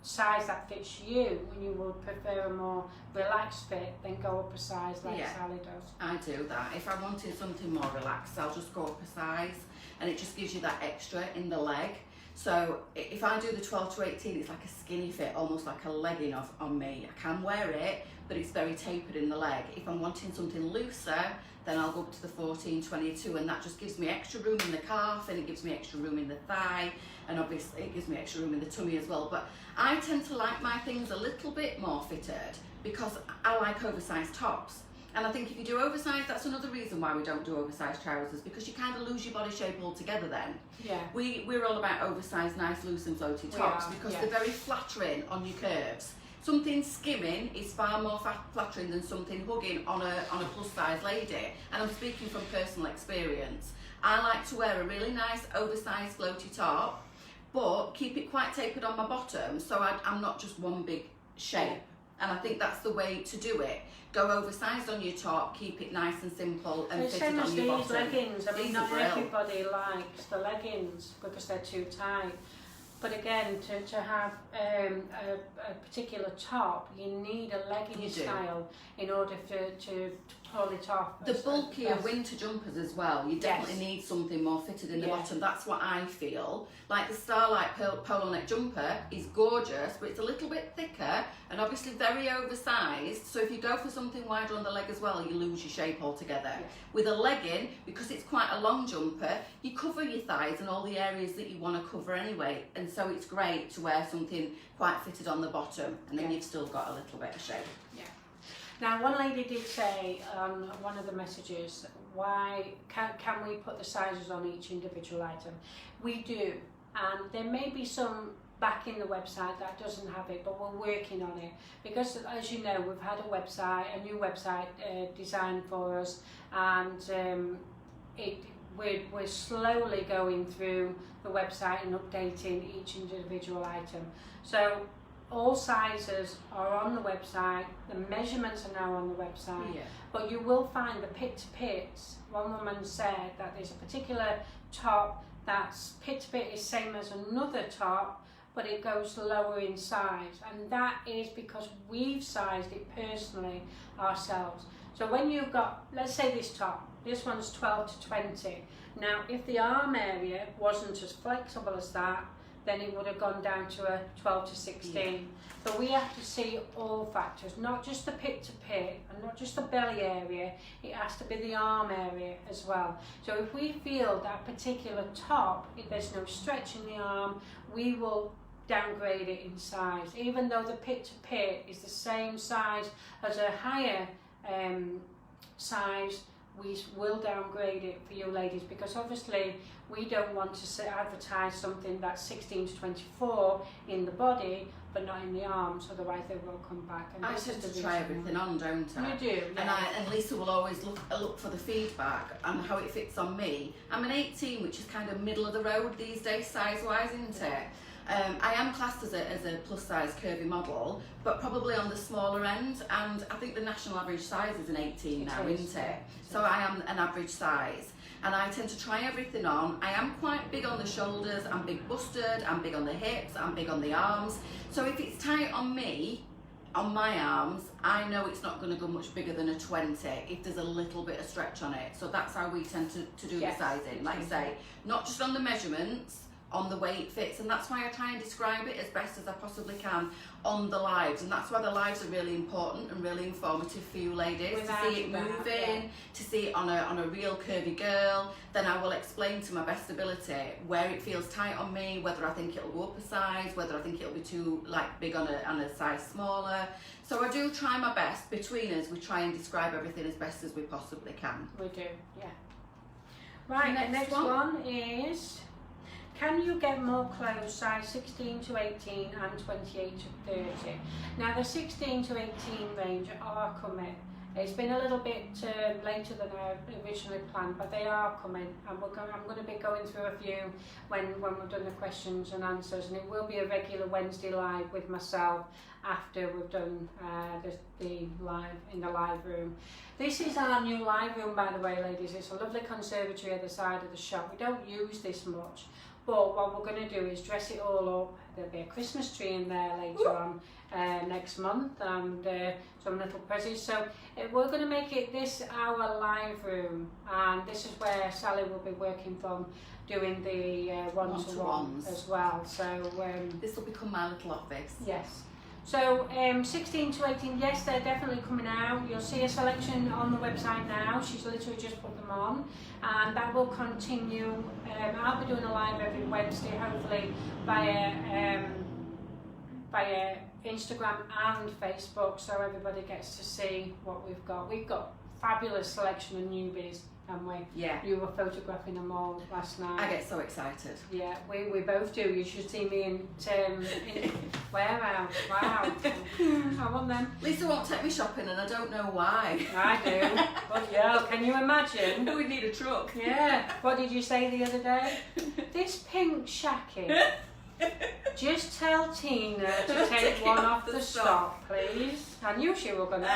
size that fits you, and you would prefer a more relaxed fit, then go up a size like Sally does. I do that. If I wanted something more relaxed, I'll just go up a size, and it just gives you that extra in the leg. So if I do the 12 to 18, it's like a skinny fit, almost like a legging on me. I can wear it, but it's very tapered in the leg. If I'm wanting something looser, then I'll go up to the 14, 22, and that just gives me extra room in the calf, and it gives me extra room in the thigh, and obviously it gives me extra room in the tummy as well. But I tend to like my things a little bit more fitted because I like oversized tops. And I think if you do oversized, that's another reason why we don't do oversized trousers, because you kind of lose your body shape altogether then. Yeah. We're all about oversized, nice, loose and floaty tops because they're very flattering on your curves. Something skimming is far more flattering than something hugging on a plus size lady, and I'm speaking from personal experience. I like to wear a really nice oversized floaty top, but keep it quite tapered on my bottom, so I'm not just one big shape. And I think that's the way to do it. Go oversized on your top, keep it nice and simple, and fit it on your bottom. These leggings, I mean, These not are brilliant. everybody likes the leggings because they're too tight. But again, to have a particular top, you need a legging style in order to pull it off. The bulkier winter jumpers as well, you definitely need something more fitted in the bottom. That's what I feel. Like the Starlight polo neck jumper is gorgeous, but it's a little bit thicker and obviously very oversized. So if you go for something wider on the leg as well, you lose your shape altogether. With a legging, because it's quite a long jumper, you cover your thighs and all the areas that you want to cover anyway. And so it's great to wear something quite fitted on the bottom, and then you've still got a little bit of shape. Yeah. Now, one lady did say on one of the messages, why can we put the sizes on each individual item? We do, and there may be some back in the website that doesn't have it, but we're working on it, because as you know, we've had a new website designed for us, and we're slowly going through the website and updating each individual item. So all sizes are on the website, the measurements are now on the website, but you will find the pit to pits. One woman said that there's a particular top that's pit to pit is same as another top, but it goes lower in size, and that is because we've sized it personally ourselves. So when you've got, let's say this top, this one's 12 to 20. Now, if the arm area wasn't as flexible as that, then it would have gone down to a 12 to 16. So we have to see all factors, not just the pit to pit and not just the belly area, it has to be the arm area as well. So if we feel that particular top, if there's no stretch in the arm, we will downgrade it in size, even though the pit to pit is the same size as a higher size. We will downgrade it for you ladies, because obviously we don't want to advertise something that's 16 to 24 in the body but not in the arms, otherwise they will come back. And I tend to try everything on, don't I? You do, yeah. And Leesa will always look for the feedback and how it fits on me. I'm an 18, which is kind of middle of the road these days size-wise, isn't it? I am classed as a plus size curvy model, but probably on the smaller end, and I think the national average size is an 18 now, isn't it? So I am an average size, and I tend to try everything on. I am quite big on the shoulders, I'm big busted, I'm big on the hips, I'm big on the arms. So if it's tight on me, on my arms, I know it's not going to go much bigger than a 20 if there's a little bit of stretch on it. So that's how we tend to do the sizing, like I say, not just on the measurements, on the way it fits, and that's why I try and describe it as best as I possibly can on the lives, and that's why the lives are really important and really informative for you ladies, to see it moving, to see it on a real curvy girl. Then I will explain to my best ability where it feels tight on me, whether I think it'll go up a size, whether I think it'll be too big on a size smaller. So I do try my best. Between us, we try and describe everything as best as we possibly can. We do, yeah. Right, the next one is, can you get more clothes size 16 to 18 and 28 to 30? Now the 16 to 18 range are coming. It's been a little bit later than I originally planned, but they are coming, and I'm going to be going through a few when we've done the questions and answers, and it will be a regular Wednesday live with myself after we've done the live in the live room. This is our new live room, by the way, ladies. It's a lovely conservatory at the side of the shop. We don't use this much, but what we're going to do is dress it all up. There'll be a Christmas tree in there later on next month, and some little presents. So we're going to make it this our live room, and this is where Sally will be working from, doing the one-to-one as well. So this will become my little office. Yes. So 16 to 18, yes, they're definitely coming out. You'll see a selection on the website now. She's literally just put them on, and that will continue. I'll be doing a live every Wednesday, hopefully via Instagram and Facebook, so everybody gets to see what we've got. We've got fabulous selection of newbies, haven't we? Yeah. You were photographing them all last night. I get so excited. Yeah, we both do. You should see me in warehouse. Wow. I want them. Leesa won't take me shopping and I don't know why. I do. But yeah, can you imagine? We'd need a truck. Yeah. What did you say the other day? This pink shacky. Just tell Tina to take one off the stock, please. I knew she was going to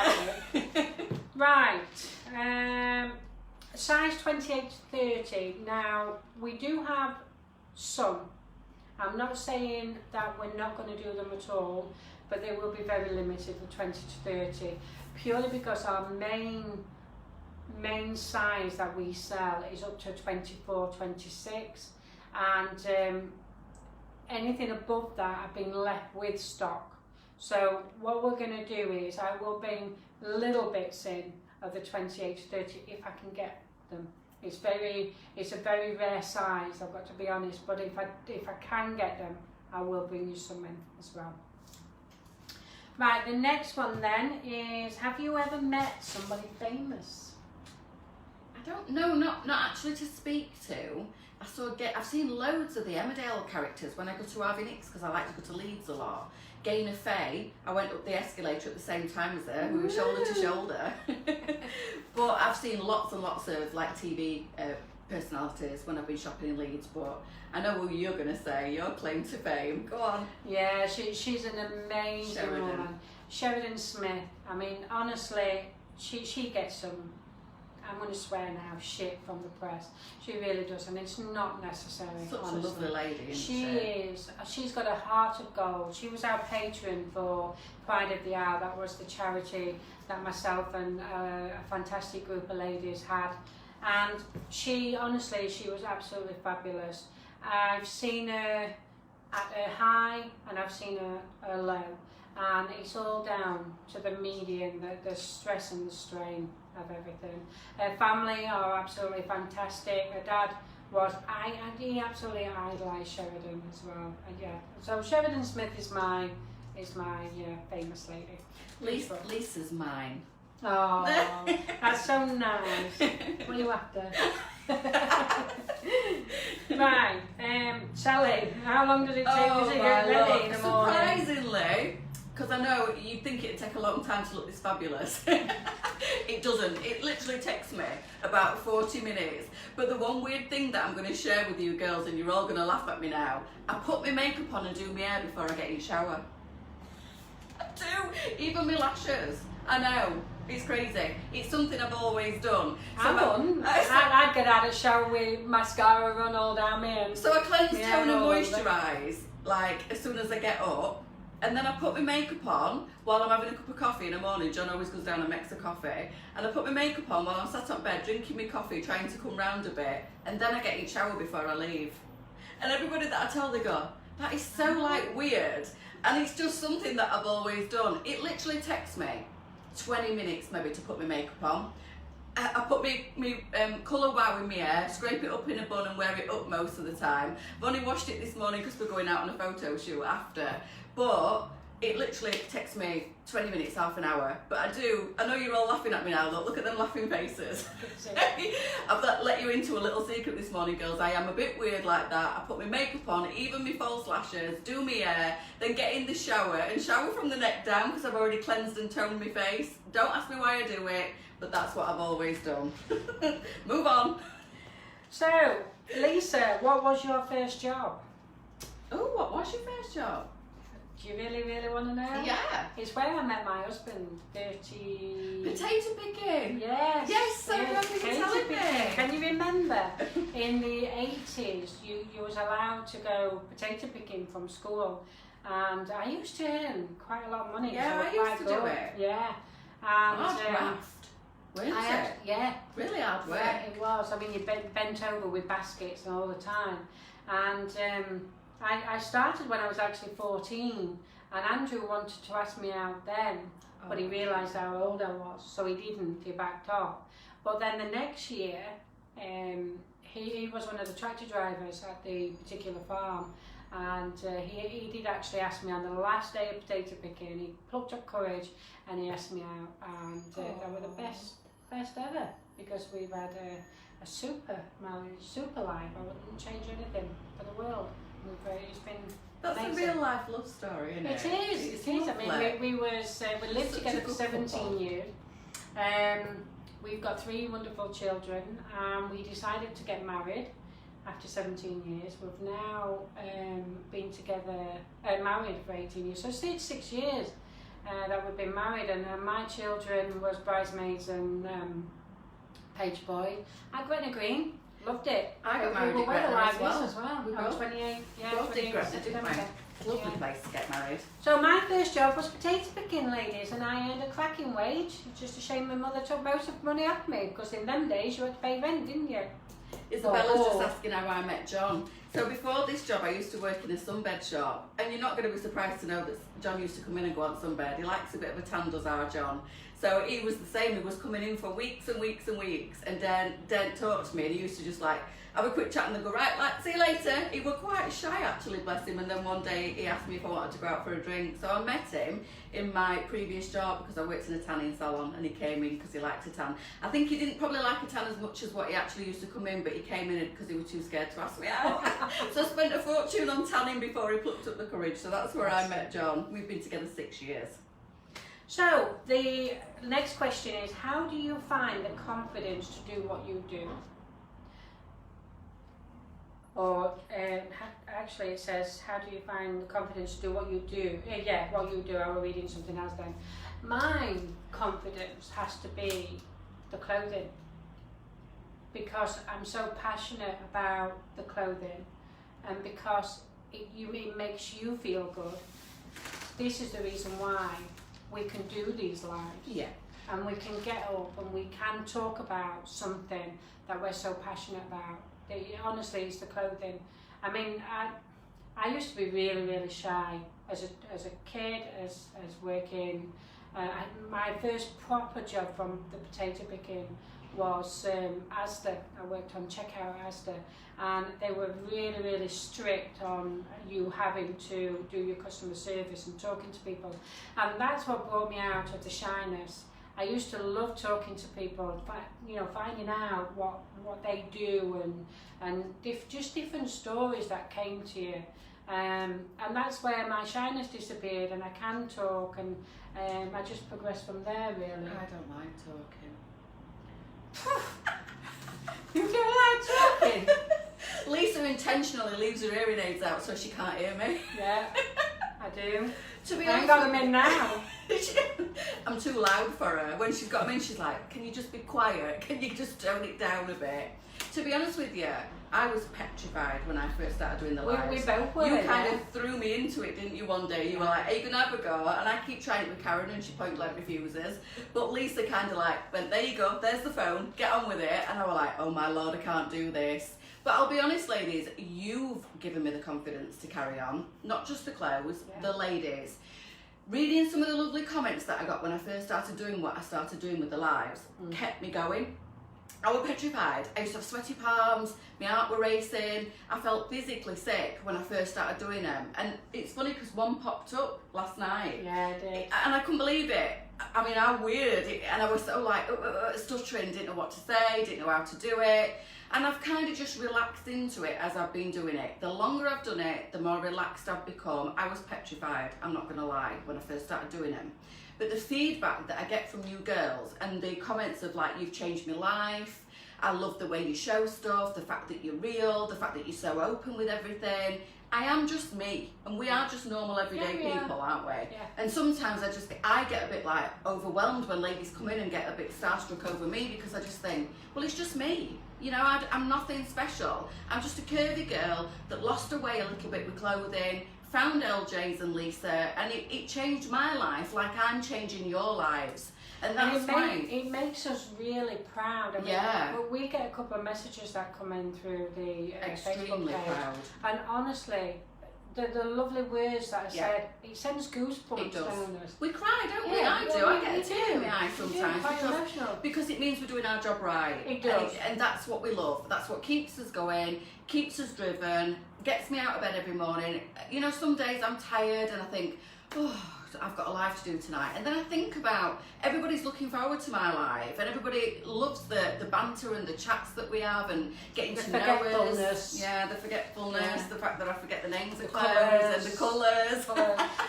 do it. Right. Size 28 to 30. Now, we do have some. I'm not saying that we're not going to do them at all, but they will be very limited for 20 to 30, purely because our main size that we sell is up to 24, 26, and anything above that I've been left with stock. So what we're going to do is I will bring little bits in of the 28 to 30 if I can get them. It's a very rare size, I've got to be honest, but if I can get them, I will bring you some in as well. Right, the next one then is, have you ever met somebody famous? I don't know, not actually to speak to. I've seen loads of the Emmerdale characters when I go to Harvey Nicks, because I like to go to Leeds a lot. Gaynor Faye, I went up the escalator at the same time as her. We were shoulder to shoulder. But I've seen lots and lots of like TV personalities when I've been shopping in Leeds. But I know what you're going to say, your claim to fame. Go on. Yeah, she's an amazing woman. Sheridan Smith. I mean, honestly, she gets some, I'm going to swear now, shit from the press. She really does, and it's not necessary. Such honestly. a lovely lady, isn't she? She is. She's got a heart of gold. She was our patron for Pride of the Hour. That was the charity that myself and a fantastic group of ladies had. And she, honestly, she was absolutely fabulous. I've seen her at her high and I've seen her low. And it's all down to the median, the stress and the strain of everything. Her family are absolutely fantastic. Her dad was, he absolutely idolised Sheridan as well. And yeah, so Sheridan Smith is my famous lady. Leesa's mine. Oh, that's so nice. What are you after? Right, Sally, how long does it take you to get ready in the morning? Surprisingly, because I know you'd think it'd take a long time to look this fabulous. It doesn't. It literally takes me about 40 minutes. But the one weird thing that I'm going to share with you girls, and you're all going to laugh at me now, I put my makeup on and do my hair before I get in the shower. I do. Even my lashes. I know. It's crazy. It's something I've always done. So I'd get out of the shower with mascara run all down me. So I cleanse, tone and moisturise like as soon as I get up. And then I put my makeup on while I'm having a cup of coffee in the morning. John always goes down and makes a coffee. And I put my makeup on while I'm sat on bed drinking my coffee, trying to come round a bit. And then I get in the shower before I leave. And everybody that I tell, they go, that is so like weird. And it's just something that I've always done. It literally takes me 20 minutes maybe to put my makeup on. I put my colour wow in my hair, scrape it up in a bun and wear it up most of the time. I've only washed it this morning because we're going out on a photo shoot after. But it literally takes me 20 minutes, half an hour. But I know you're all laughing at me now, look at them laughing faces. I've let you into a little secret this morning, girls. I am a bit weird like that. I put my makeup on, even my false lashes, do my hair, then get in the shower and shower from the neck down because I've already cleansed and toned my face. Don't ask me why I do it, but that's what I've always done. Move on. So, Leesa, what was your first job? Oh, what was your first job? Do you really, really want to know? Yeah. It's where I met my husband, 30... Potato picking? Yes. Yes, so remember you telling me. Can you remember, in the 80s, you was allowed to go potato picking from school, and I used to earn quite a lot of money. Yeah, so I used to do it. Yeah. And, hard graft, weren't it? Yeah. Really hard work. Yeah, it was. I mean, you bent over with baskets all the time. And I started when I was actually 14, and Andrew wanted to ask me out then, but he realised how old I was, so he didn't, he backed off. But then the next year, he was one of the tractor drivers at the particular farm, and he did actually ask me on the last day of potato picking. He plucked up courage and he asked me out, and they were the best ever, because we've had a super marriage, super life. I wouldn't change anything for the world. It's been That's amazing. a real life love story, isn't it? It is. I mean, we lived together for 17 years. We've got 3 wonderful children, and we decided to get married after 17 years. We've now been together, married for 18 years. So it's 6 years that we've been married, and my children was bridesmaids and page boy at Gretna Green. Loved it. I got married we at were Gretna like as well. this as well. We I was both 28. Yeah, both did 28 Gretna, didn't we? September. Lovely Yeah. place to get married. So my first job was potato picking, ladies, and I earned a cracking wage. It's just a shame my mother took most of the money off me, because in them days you had to pay rent, didn't you? Isabella's just asking how I met John. So before this job, I used to work in a sunbed shop, and you're not going to be surprised to know that John used to come in and go on sunbed. He likes a bit of a tan, does our John. So he was the same. He was coming in for weeks and weeks and weeks, and then talk to me, and he used to just like have a quick chat and then go, right, like, see you later. He was quite shy actually, bless him, and then one day he asked me if I wanted to go out for a drink. So I met him in my previous job because I worked in a tanning salon, and he came in because he liked to tan. I think he didn't probably like a tan as much as what he actually used to come in, but he came in because he was too scared to ask me out. So I spent a fortune on tanning before he plucked up the courage. So that's where I met John. We've been together 6 years. So the next question is, how do you find the confidence to do what you do? Or actually it says, how do you find the confidence to do what you do? Yeah, what you do. I was reading something else then. My confidence has to be the clothing, because I'm so passionate about the clothing, and because it makes you feel good. This is the reason why we can do these lives. Yeah. And we can get up and we can talk about something that we're so passionate about. Honestly, it's the clothing. I mean, I used to be really, really shy as a kid, as working. My first proper job from the potato picking was Asda. I worked on checkout at Asda, and they were really, really strict on you having to do your customer service and talking to people, and that's what brought me out of the shyness. I used to love talking to people, finding out what they do and just different stories that came to you. And that's where my shyness disappeared, and I can talk, and I just progressed from there, really. I don't like talking. You don't like talking? Leesa intentionally leaves her hearing aids out so she can't hear me. Yeah, I do. To be I honest, ain't got them in now. I'm too loud for her. When she's got them in, she's like, can you just be quiet? Can you just tone it down a bit? To be honest with you, I was petrified when I first started doing the lives. We both were. You kind of threw me into it, didn't you, one day? You were like, are you going to have a go? And I keep trying it with Karen, and she point blank refuses. But Leesa kind of like went, there you go, there's the phone, get on with it. And I was like, oh my Lord, I can't do this. But I'll be honest, ladies, you've given me the confidence to carry on. Not just the clothes, the ladies. Reading some of the lovely comments that I got when I first started doing what I started doing with the lives kept me going. I was petrified. I used to have sweaty palms, my heart were racing. I felt physically sick when I first started doing them. And it's funny because one popped up last night. Yeah, I did. And I couldn't believe it. I mean, how weird. And I was so like, stuttering, didn't know what to say, didn't know how to do it. And I've kind of just relaxed into it as I've been doing it. The longer I've done it, the more relaxed I've become. I was petrified, I'm not going to lie, when I first started doing them. But the feedback that I get from you girls and the comments of like, you've changed my life, I love the way you show stuff, the fact that you're real, the fact that you're so open with everything. I am just me, and we are just normal everyday people, aren't we? Yeah. And sometimes I get a bit like overwhelmed when ladies come in and get a bit starstruck over me, because I just think, well, it's just me. You know, I'm nothing special. I'm just a curvy girl that lost her way a little bit with clothing, found LJ's and Leesa, and it changed my life like I'm changing your lives. And that's why it makes us really proud. I mean, we get a couple of messages that come in through the extremely Facebook page, proud. and honestly, the lovely words that I said, it sends goosebumps it does. down us. We cry, don't we? I do. I get a tear in my eye sometimes because it means we're doing our job right. It does. And that's what we love. That's what keeps us going. keeps us driven, gets me out of bed every morning. You know, some days I'm tired and I think, oh, I've got a life to do tonight. And then I think about everybody's looking forward to my life, and everybody loves the banter and the chats that we have and getting to know us. Yeah, the forgetfulness, the fact that I forget the names of clothes and the colours.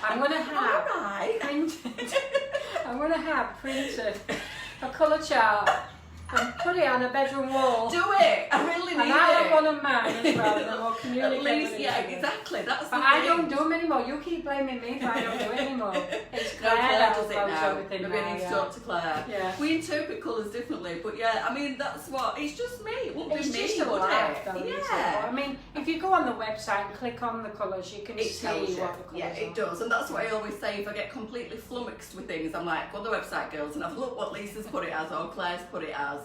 I'm going to have printed. I'm going to have printed a colour chart and put it on a bedroom wall. Do it! I really need it. And I have one of mine as well, and we'll communicate. At least, yeah, exactly. That's but I don't do them anymore. You keep blaming me if I don't do it anymore. It's Claire that does it now. Everything Maybe I need to talk to Claire. Yeah. We interpret colours differently, but yeah, I mean, that's what, it's just me. It won't be me, just a would life, it? though, Yeah. I mean, if you go on the website and click on the colours, you can see what the colours are. Yeah, it does. And that's what I always say. If I get completely flummoxed with things, I'm like, go on the website, girls, and have a look what Lisa's put it as or Claire's put it as.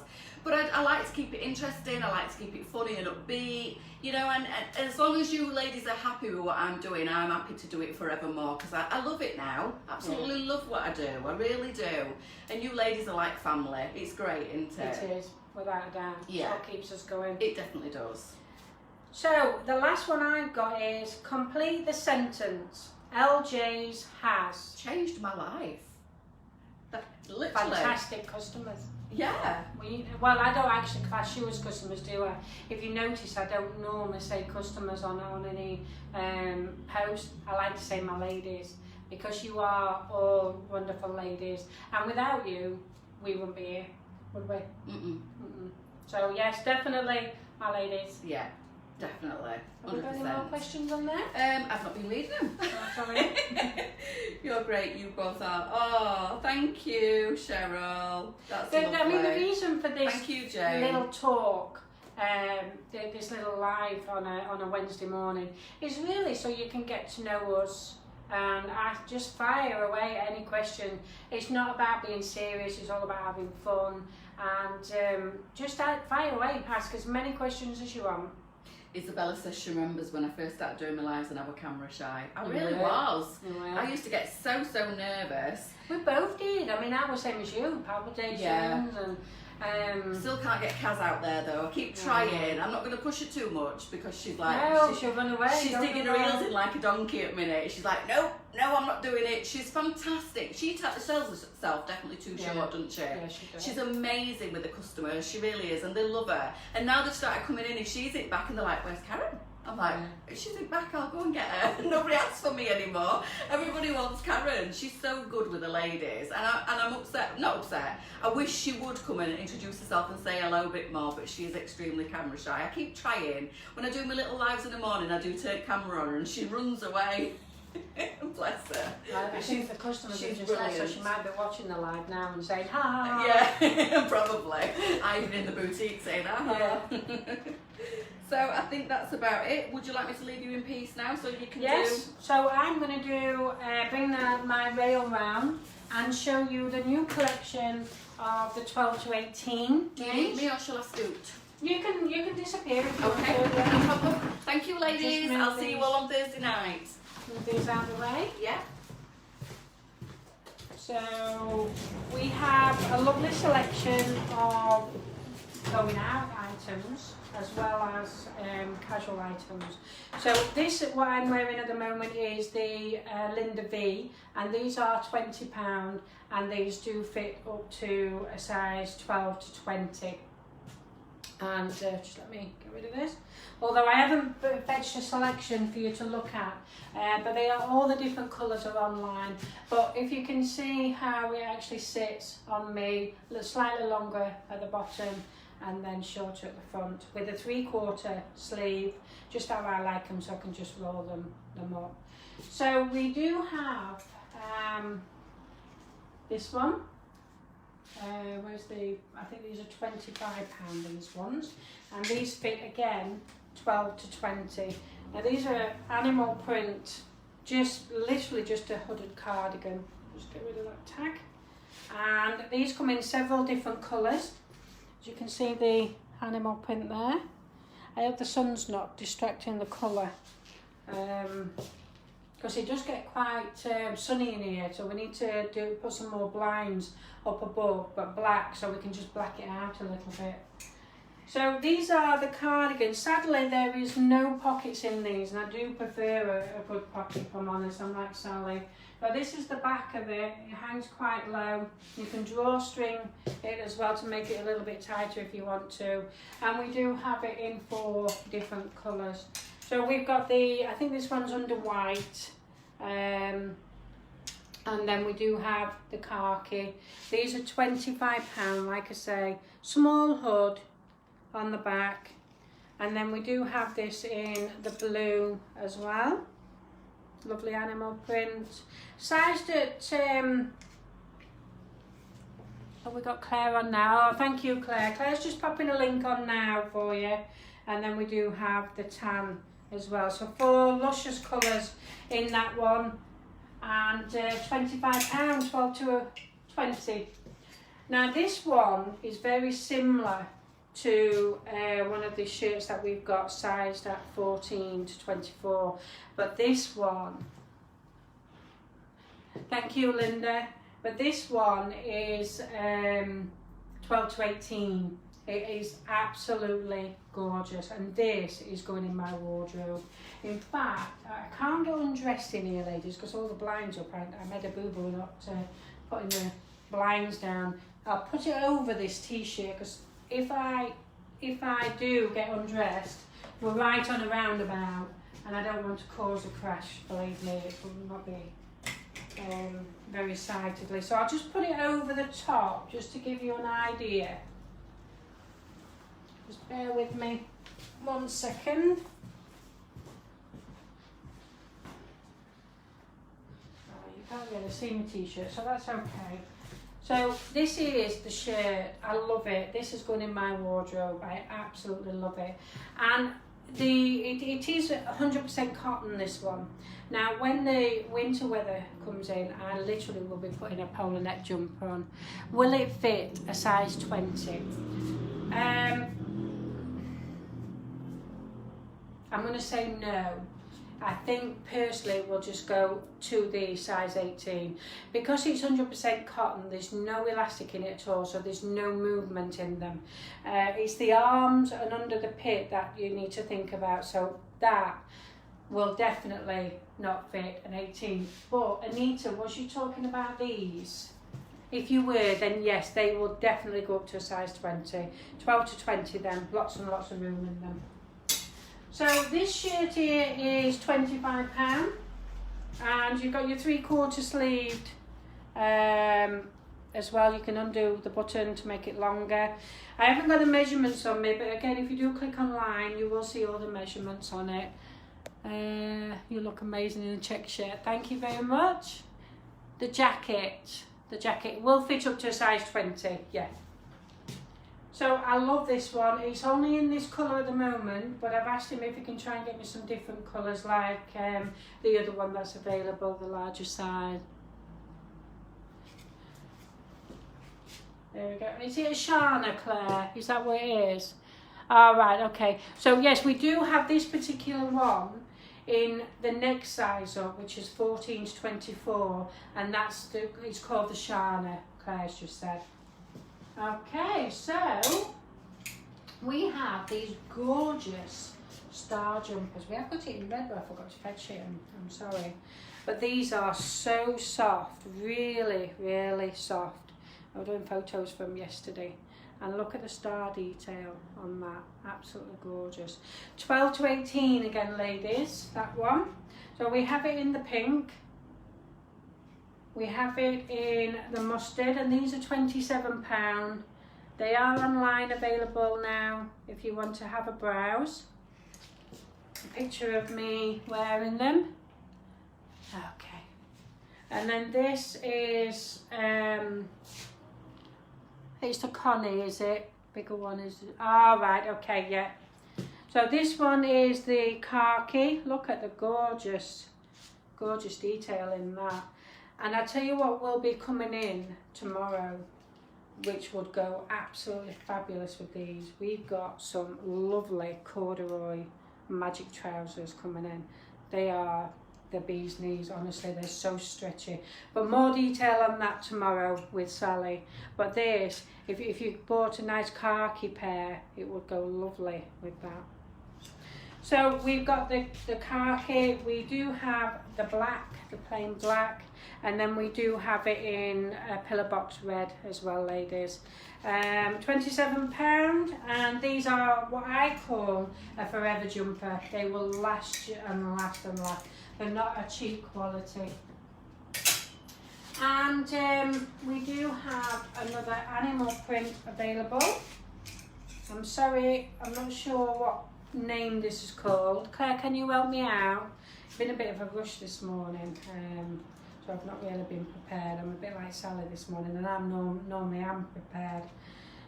But I like to keep it interesting, I like to keep it funny and upbeat, you know, and as long as you ladies are happy with what I'm doing, I'm happy to do it forevermore, because I love it now. Absolutely love what I do, I really do. And you ladies are like family. It's great, isn't it? It is, without a doubt. Yeah. It's what keeps us going. It definitely does. So, the last one I've got is, complete the sentence. LJ's has Changed my life. Literally. fantastic customers. Yeah. Well, I don't actually class you as customers, do I? If you notice, I don't normally say customers on any post. I like to say my ladies, because you are all wonderful ladies, and without you, we wouldn't be here, would we? So yes, definitely my ladies. Yeah, definitely. 100%. Have we got any more questions on there? I've not been reading them. Oh, sorry. You're great, you both are. Oh, thank you, Cheryl. That's lovely. I mean, the reason for this Thank you, Jane. little talk, this little live on a Wednesday morning, is really so you can get to know us. And I just fire away at any question. It's not about being serious, it's all about having fun. And just fire away, ask as many questions as you want. Isabella says she remembers when I first started doing my lives and I was camera shy. I really Yeah. was. Yeah. I used to get so nervous. We both did. I mean, I was same as you, palpitations and... Still can't get Kaz out there though. I keep trying. I'm not going to push her too much because she's like... No, she'll run away. She's digging her heels in like a donkey at the minute. She's like, no, I'm not doing it. She's fantastic. She sells herself definitely too short, doesn't she? Yeah, she does. She's amazing with the customers. She really is. And they love her. And now they've started coming in and she's it back and they're like, where's Karen? I'm like, if she's in back, I'll go and get her. Nobody asks for me anymore. Everybody wants Karen. She's so good with the ladies. And I'm upset, not upset. I wish she would come in and introduce herself and say hello a bit more, but she is extremely camera shy. I keep trying. When I do my little lives in the morning, I do turn camera on her and she runs away. Bless her. I think the customers are just there, so she might be watching the live now and saying, ha ha ha. Yeah, probably. I'm in the boutique saying, ha ha. So I think that's about it. Would you like me to leave you in peace now so you can Yes, so I'm going to do bring my rail round and show you the new collection of the 12 to 18. Do you need me or shall I scoot? You can disappear if you Okay, want to. no problem. Thank you ladies. I'll see you all on Thursday night. Move these out of the way. Yeah. So we have a lovely selection of going out items as well as casual items. So this, what I'm wearing at the moment, is the Linda V, and these are £20, and these do fit up to a size 12 to 20. And just let me get rid of this. Although I haven't fetched a selection for you to look at, but they are, all the different colours are online. But if you can see how it actually sits on me, slightly longer at the bottom and then shorter at the front, with a 3/4 sleeve, just how I like them, so I can just roll them up. So we do have this one. Where's the, I think these are £25, these ones, and these fit again 12 to 20. Now these are animal print, just literally just a hooded cardigan. Just get rid of that tag. And these come in several different colours. As you can see the animal print there. I hope the sun's not distracting the colour, because it does get quite sunny in here, so we need to put some more blinds up above, but black, so we can just black it out a little bit. So these are the cardigans. Sadly, there is no pockets in these, and I do prefer a good pocket, if I'm honest. I'm like Sally. But this is the back of it. It hangs quite low. You can drawstring it as well to make it a little bit tighter if you want to. And we do have it in 4 different colours. So we've got the, I think this one's under white. And then we do have the khaki. These are £25, like I say. Small hood on the back, and then we do have this in the blue as well. Lovely animal print, sized at oh, we got Claire on now. Oh, thank you, Claire. Claire's just popping a link on now for you. And then we do have the tan as well, so 4 luscious colours in that one, and £25, 12 to 20. Now this one is very similar to one of the shirts that we've got sized at 14 to 24, but this one, thank you Linda, but this one is 12 to 18. It is absolutely gorgeous, and this is going in my wardrobe. In fact, I can't get undressed in here, ladies, because all the blinds are up. I made a boo-boo not putting the blinds down. I'll put it over this t-shirt, because if I do get undressed, we're right on a roundabout, and I don't want to cause a crash, believe me. It will not be very sightly. So I'll just put it over the top, just to give you an idea. Just bear with me 1 second. Oh, you can't really see my t-shirt, so that's okay. So this is the shirt. I love it. This is going in my wardrobe. I absolutely love it. And it is 100% cotton, this one. Now when the winter weather comes in, I literally will be putting a polar neck jumper on. Will it fit a size 20? I'm going to say no. I think personally we'll just go to the size 18. Because it's 100% cotton, there's no elastic in it at all, so there's no movement in them. It's the arms and under the pit that you need to think about, so that will definitely not fit an 18. But Anita, was you talking about these? If you were, then yes, they will definitely go up to a size 20. 12 to 20 then, lots and lots of room in them. So this shirt here is £25, and you've got your 3/4 sleeved as well. You can undo the button to make it longer. I haven't got the measurements on me, but again, if you do click online, you will see all the measurements on it. You look amazing in a check shirt. Thank you very much. The jacket will fit up to a size 20, yeah. So I love this one. It's only in this colour at the moment, but I've asked him if he can try and get me some different colours, like the other one that's available, the larger size. There we go. Is it a Shana, Claire? Is that what it is? All right, okay. So yes, we do have this particular one in the next size up, which is 14 to 24, and it's called the Shana, Claire's just said. Okay, so we have these gorgeous star jumpers. We have got it in red, but I forgot to fetch it. I'm sorry. But these are so soft, really, really soft. I was doing photos from yesterday. And look at the star detail on that. Absolutely gorgeous. 12 to 18 again, ladies, that one. So we have it in the pink. We have it in the mustard, and these are £27. They are online available now if you want to have a browse. A picture of me wearing them. Okay. And then this is, it's the Connie, is it? Bigger one is, right, okay, yeah. So this one is the khaki. Look at the gorgeous detail in that. And I tell you what will be coming in tomorrow, which would go absolutely fabulous with these. We've got some lovely corduroy magic trousers coming in. They are the bee's knees, honestly, they're so stretchy. But more detail on that tomorrow with Sally. But this, if you bought a nice khaki pair, it would go lovely with that. So we've got the khaki, we do have the black, the plain black, and then we do have it in a pillar box red as well, ladies. £27, and these are what I call a forever jumper. They will last and last and last. They're not a cheap quality. And we do have another animal print available. I'm sorry, I'm not sure what name this is called. Claire, can you help me out? It's been a bit of a rush this morning, so I've not really been prepared. I'm a bit like Sally this morning, and I'm normally am prepared.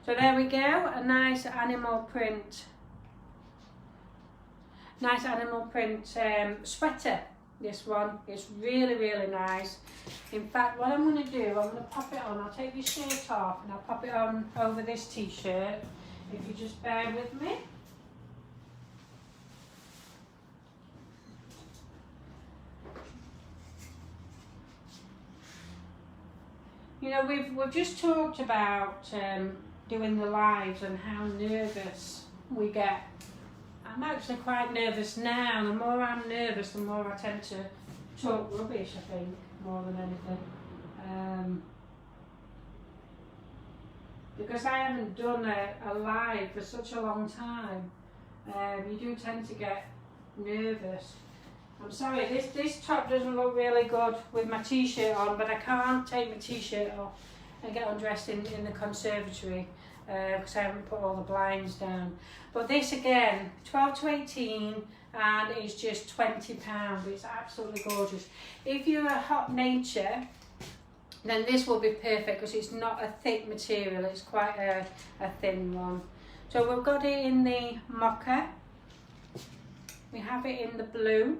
So there we go, a nice animal print sweater. This one is really, really nice. In fact, what I'm going to do, I'm going to pop it on. I'll take this shirt off and I'll pop it on over this t-shirt. If you just bear with me. You know, we've just talked about doing the lives and how nervous we get. I'm actually quite nervous now. The more I'm nervous, the more I tend to talk rubbish, I think, more than anything. Because I haven't done a live for such a long time, you do tend to get nervous. I'm sorry, this top doesn't look really good with my t-shirt on, but I can't take my t-shirt off and get undressed in the conservatory because I haven't put all the blinds down. But this again, 12 to 18, and it's just £20. It's absolutely gorgeous. If you're a hot nature, then this will be perfect because it's not a thick material, it's quite a thin one. So we've got it in the mocha, we have it in the blue,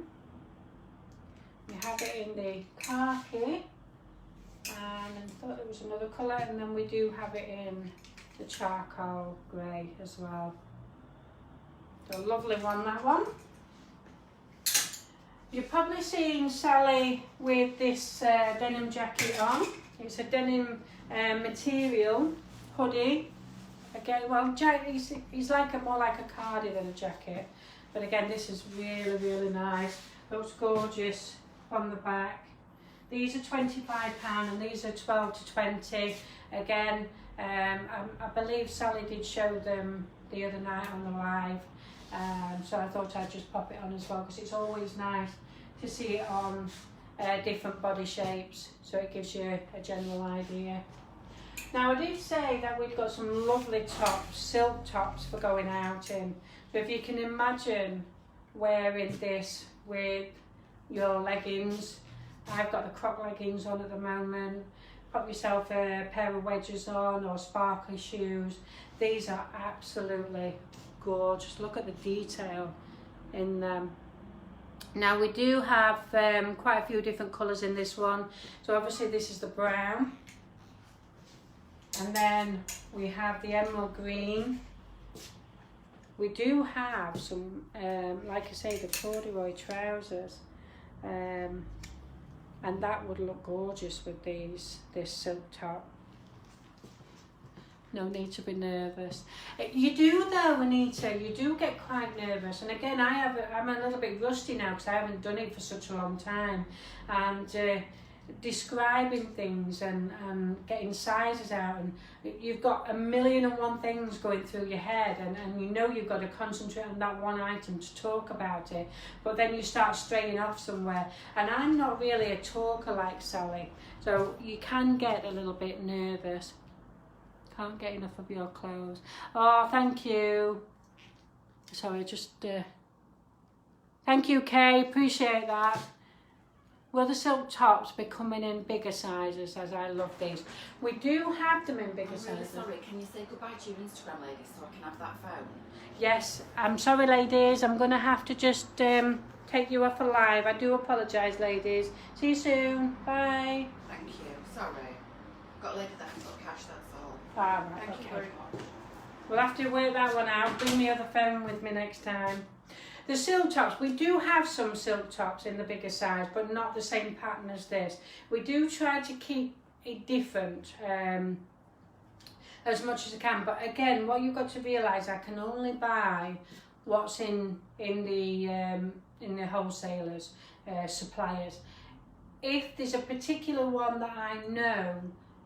we have it in the khaki, and I thought there was another colour, and then we do have it in the charcoal grey as well. So lovely one, that one. You're probably seeing Sally with this denim jacket on. It's a denim material hoodie. Again, well, he's like more like a cardi than a jacket. But again, this is really, really nice. Looks gorgeous on the back. These are £25 and these are 12 to 20. Again, I believe Sally did show them the other night on the live. So I thought I'd just pop it on as well because it's always nice to see it on different body shapes, so it gives you a general idea. Now I did say that we've got some lovely tops, silk tops for going out in. So if you can imagine wearing this with your leggings, I've got the croc leggings on at the moment, pop yourself a pair of wedges on or sparkly shoes. These are absolutely gorgeous. Look at the detail in them. Now we do have quite a few different colours in this one. So obviously this is the brown, and then we have the emerald green. We do have some, like I say, the corduroy trousers, and that would look gorgeous with this silk top. No need to be nervous. You do though, Anita, you do get quite nervous. And again, I'm a little bit rusty now because I haven't done it for such a long time. And describing things and getting sizes out, and you've got 1,000,001 things going through your head, and you know you've got to concentrate on that one item to talk about it, but then you start straying off somewhere. And I'm not really a talker like Sally, so you can get a little bit nervous. Can't get enough of your clothes. Oh, thank you. Sorry, just thank you, Kay, appreciate that. Will the silk tops be coming in bigger sizes, as I love these? We do have them in bigger sizes. I'm really sorry, can you say goodbye to your Instagram ladies so I can have that phone? Yes, I'm sorry ladies, I'm going to have to just take you off a live. I do apologise ladies. See you soon, bye. Thank you, sorry. Got a lady that can talk cash, that's all. Ah, right, Thank you very much. We'll have to work that one out. Bring the other phone with me next time. The silk tops, we do have some silk tops in the bigger size, but not the same pattern as this. We do try to keep it different as much as I can, but again, what you've got to realise, I can only buy what's in the wholesalers, suppliers. If there's a particular one that I know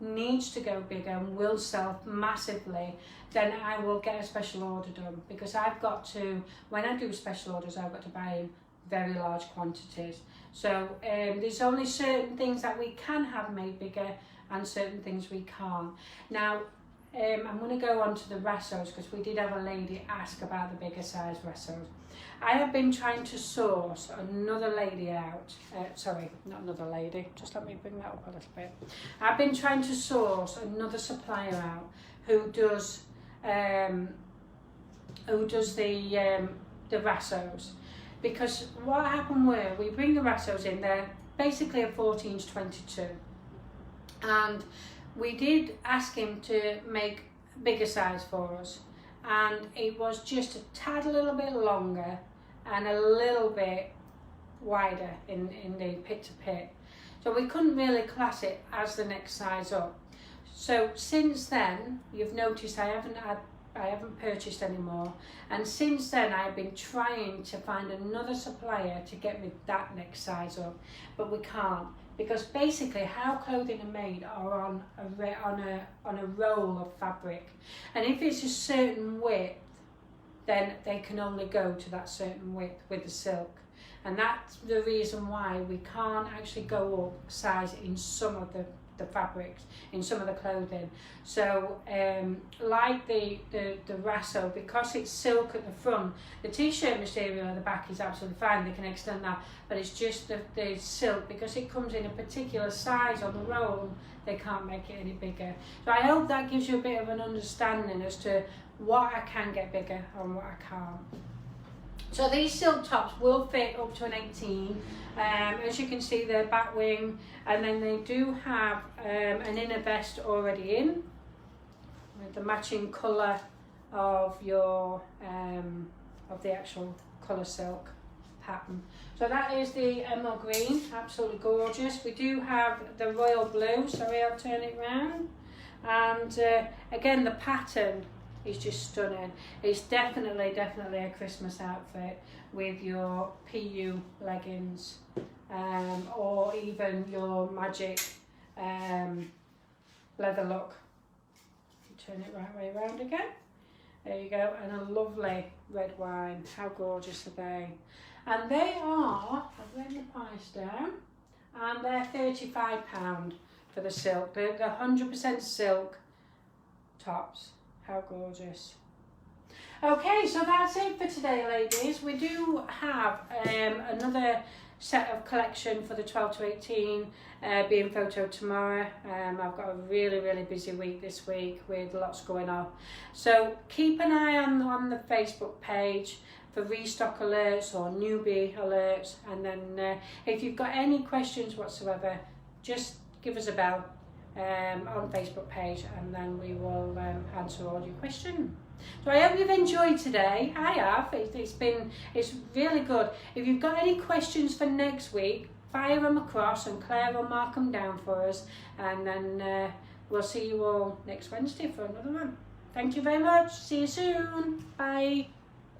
needs to go bigger and will sell massively, then I will get a special order done, because I've got to, when I do special orders, I've got to buy in very large quantities. So there's only certain things that we can have made bigger and certain things we can't. Now I'm going to go on to the rassos, because we did have a lady ask about the bigger size rassos. I have been trying to source another lady out, sorry, not another lady, just let me bring that up a little bit. I've been trying to source another supplier out who does the rassos, because what happened were, we bring the rassos in, they're basically a 14-22, and we did ask him to make bigger size for us, and it was just a tad a little bit longer and a little bit wider in the pit to pit, so we couldn't really class it as the next size up. So since then, you've noticed I haven't purchased anymore, and since then I've been trying to find another supplier to get me that next size up, but we can't, because basically how clothing are made are on a roll of fabric, and if it's a certain width, then they can only go to that certain width with the silk, and that's the reason why we can't actually go up size in some of the fabrics, in some of the clothing. So like the rasso, because it's silk at the front, the t-shirt material at the back is absolutely fine, they can extend that, but it's just the silk, because it comes in a particular size on the roll, they can't make it any bigger. So I hope that gives you a bit of an understanding as to what I can get bigger and what I can't. So these silk tops will fit up to an 18. As you can see, they're back wing, and then they do have an inner vest already in with the matching colour of your of the actual colour silk pattern. So that is the emerald green, absolutely gorgeous. We do have the royal blue, sorry, I'll turn it round, and again the pattern is just stunning. It's definitely a Christmas outfit with your PU leggings, or even your magic leather look. Turn it right way around again. There you go, and a lovely red wine. How gorgeous are they? And they are, I've written the price down, and they're £35 for the silk. They're 100% silk tops. How gorgeous. Okay, so that's it for today, ladies. We do have another set of collection for the 12 to 18 being photoed tomorrow. I've got a really busy week this week with lots going on. So keep an eye on the Facebook page for restock alerts or newbie alerts, and then if you've got any questions whatsoever, just give us a bell on Facebook page, and then we will answer all your questions. So I hope you've enjoyed today. I have. It's really good. If you've got any questions for next week, fire them across and Claire will mark them down for us, and then we'll see you all next Wednesday for another one. Thank you very much. See you soon. Bye.